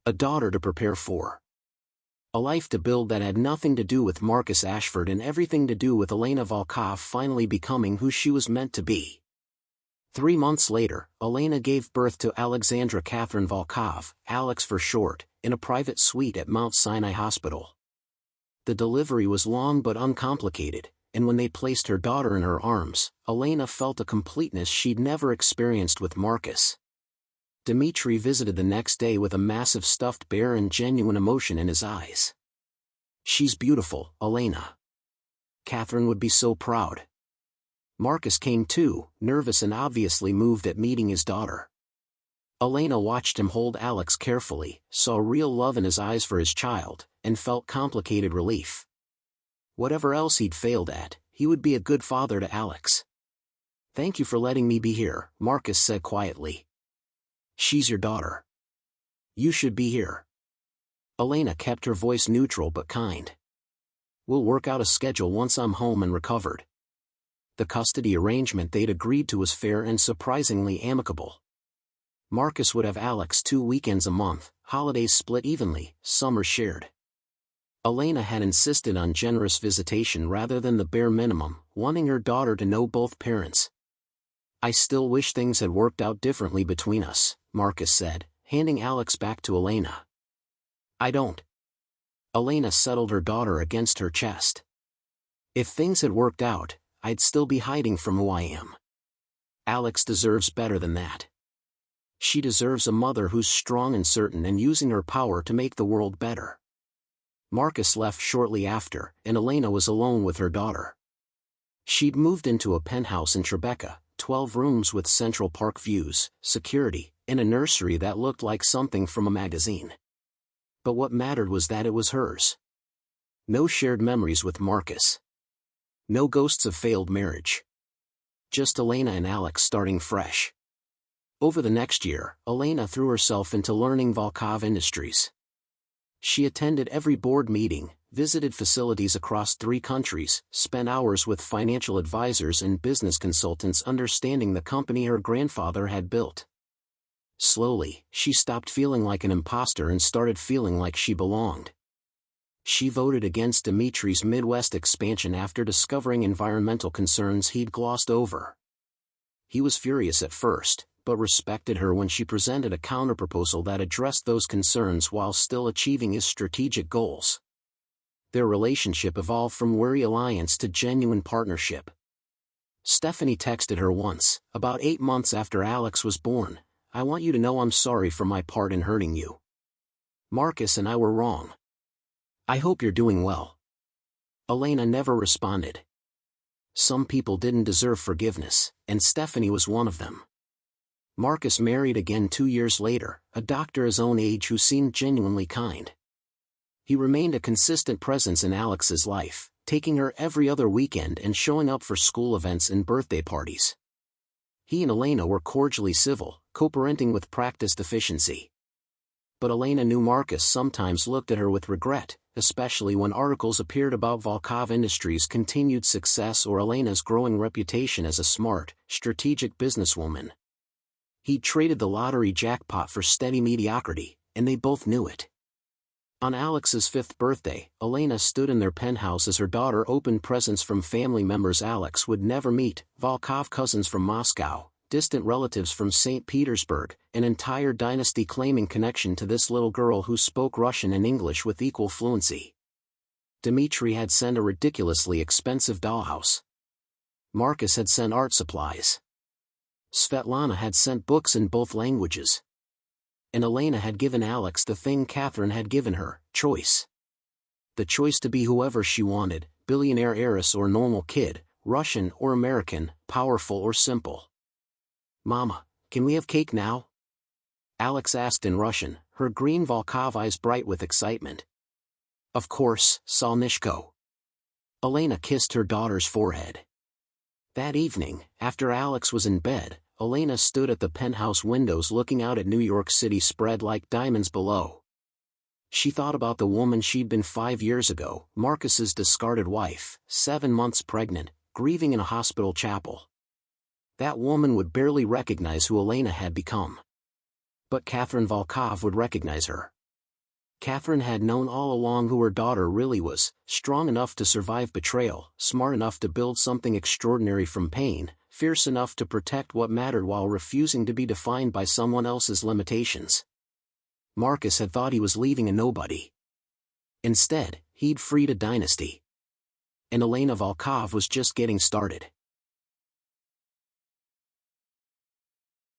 A daughter to prepare for. A life to build that had nothing to do with Marcus Ashford and everything to do with Elena Volkov finally becoming who she was meant to be. 3 months later, Elena gave birth to Alexandra Catherine Volkov, Alex for short, in a private suite at Mount Sinai Hospital. The delivery was long but uncomplicated, and when they placed her daughter in her arms, Elena felt a completeness she'd never experienced with Marcus. Dmitri visited the next day with a massive stuffed bear and genuine emotion in his eyes. She's beautiful, Elena. Catherine would be so proud. Marcus came too, nervous and obviously moved at meeting his daughter. Elena watched him hold Alex carefully, saw real love in his eyes for his child, and felt complicated relief. Whatever else he'd failed at, he would be a good father to Alex. Thank you for letting me be here, Marcus said quietly. She's your daughter. You should be here. Elena kept her voice neutral but kind. We'll work out a schedule once I'm home and recovered. The custody arrangement they'd agreed to was fair and surprisingly amicable. Marcus would have Alex 2 weekends a month, holidays split evenly, summer shared. Elena had insisted on generous visitation rather than the bare minimum, wanting her daughter to know both parents. I still wish things had worked out differently between us, Marcus said, handing Alex back to Elena. I don't. Elena settled her daughter against her chest. If things had worked out, I'd still be hiding from who I am. Alex deserves better than that. She deserves a mother who's strong and certain and using her power to make the world better. Marcus left shortly after, and Elena was alone with her daughter. She'd moved into a penthouse in Tribeca, 12 rooms with Central Park views, security, and a nursery that looked like something from a magazine. But what mattered was that it was hers. No shared memories with Marcus. No ghosts of failed marriage. Just Elena and Alex starting fresh. Over the next year, Elena threw herself into learning Volkov industries. She attended every board meeting, visited facilities across 3 countries, spent hours with financial advisors and business consultants understanding the company her grandfather had built. Slowly, she stopped feeling like an imposter and started feeling like she belonged. She voted against Dimitri's Midwest expansion after discovering environmental concerns he'd glossed over. He was furious at first, but respected her when she presented a counterproposal that addressed those concerns while still achieving his strategic goals. Their relationship evolved from weary alliance to genuine partnership. Stephanie texted her once, about 8 months after Alex was born, "I want you to know I'm sorry for my part in hurting you. Marcus and I were wrong. I hope you're doing well." Elena never responded. Some people didn't deserve forgiveness, and Stephanie was one of them. Marcus married again 2 years later, a doctor his own age who seemed genuinely kind. He remained a consistent presence in Alex's life, taking her every other weekend and showing up for school events and birthday parties. He and Elena were cordially civil, co-parenting with practiced efficiency. But Elena knew Marcus sometimes looked at her with regret, especially when articles appeared about Volkov Industries' continued success or Elena's growing reputation as a smart, strategic businesswoman. He traded the lottery jackpot for steady mediocrity, and they both knew it. On Alex's 5th birthday, Elena stood in their penthouse as her daughter opened presents from family members Alex would never meet, Volkov cousins from Moscow, distant relatives from St. Petersburg, an entire dynasty claiming connection to this little girl who spoke Russian and English with equal fluency. Dimitri had sent a ridiculously expensive dollhouse. Marcus had sent art supplies. Svetlana had sent books in both languages. And Elena had given Alex the thing Catherine had given her, choice. The choice to be whoever she wanted, billionaire heiress or normal kid, Russian or American, powerful or simple. "Mama, can we have cake now?" Alex asked in Russian, her green Volkov eyes bright with excitement. "Of course, Solnishko." Elena kissed her daughter's forehead. That evening, after Alex was in bed, Elena stood at the penthouse windows looking out at New York City spread like diamonds below. She thought about the woman she'd been 5 years ago, Marcus's discarded wife, 7 months pregnant, grieving in a hospital chapel. That woman would barely recognize who Elena had become. But Catherine Volkov would recognize her. Catherine had known all along who her daughter really was, strong enough to survive betrayal, smart enough to build something extraordinary from pain, fierce enough to protect what mattered while refusing to be defined by someone else's limitations. Marcus had thought he was leaving a nobody. Instead, he'd freed a dynasty. And Elena Volkov was just getting started.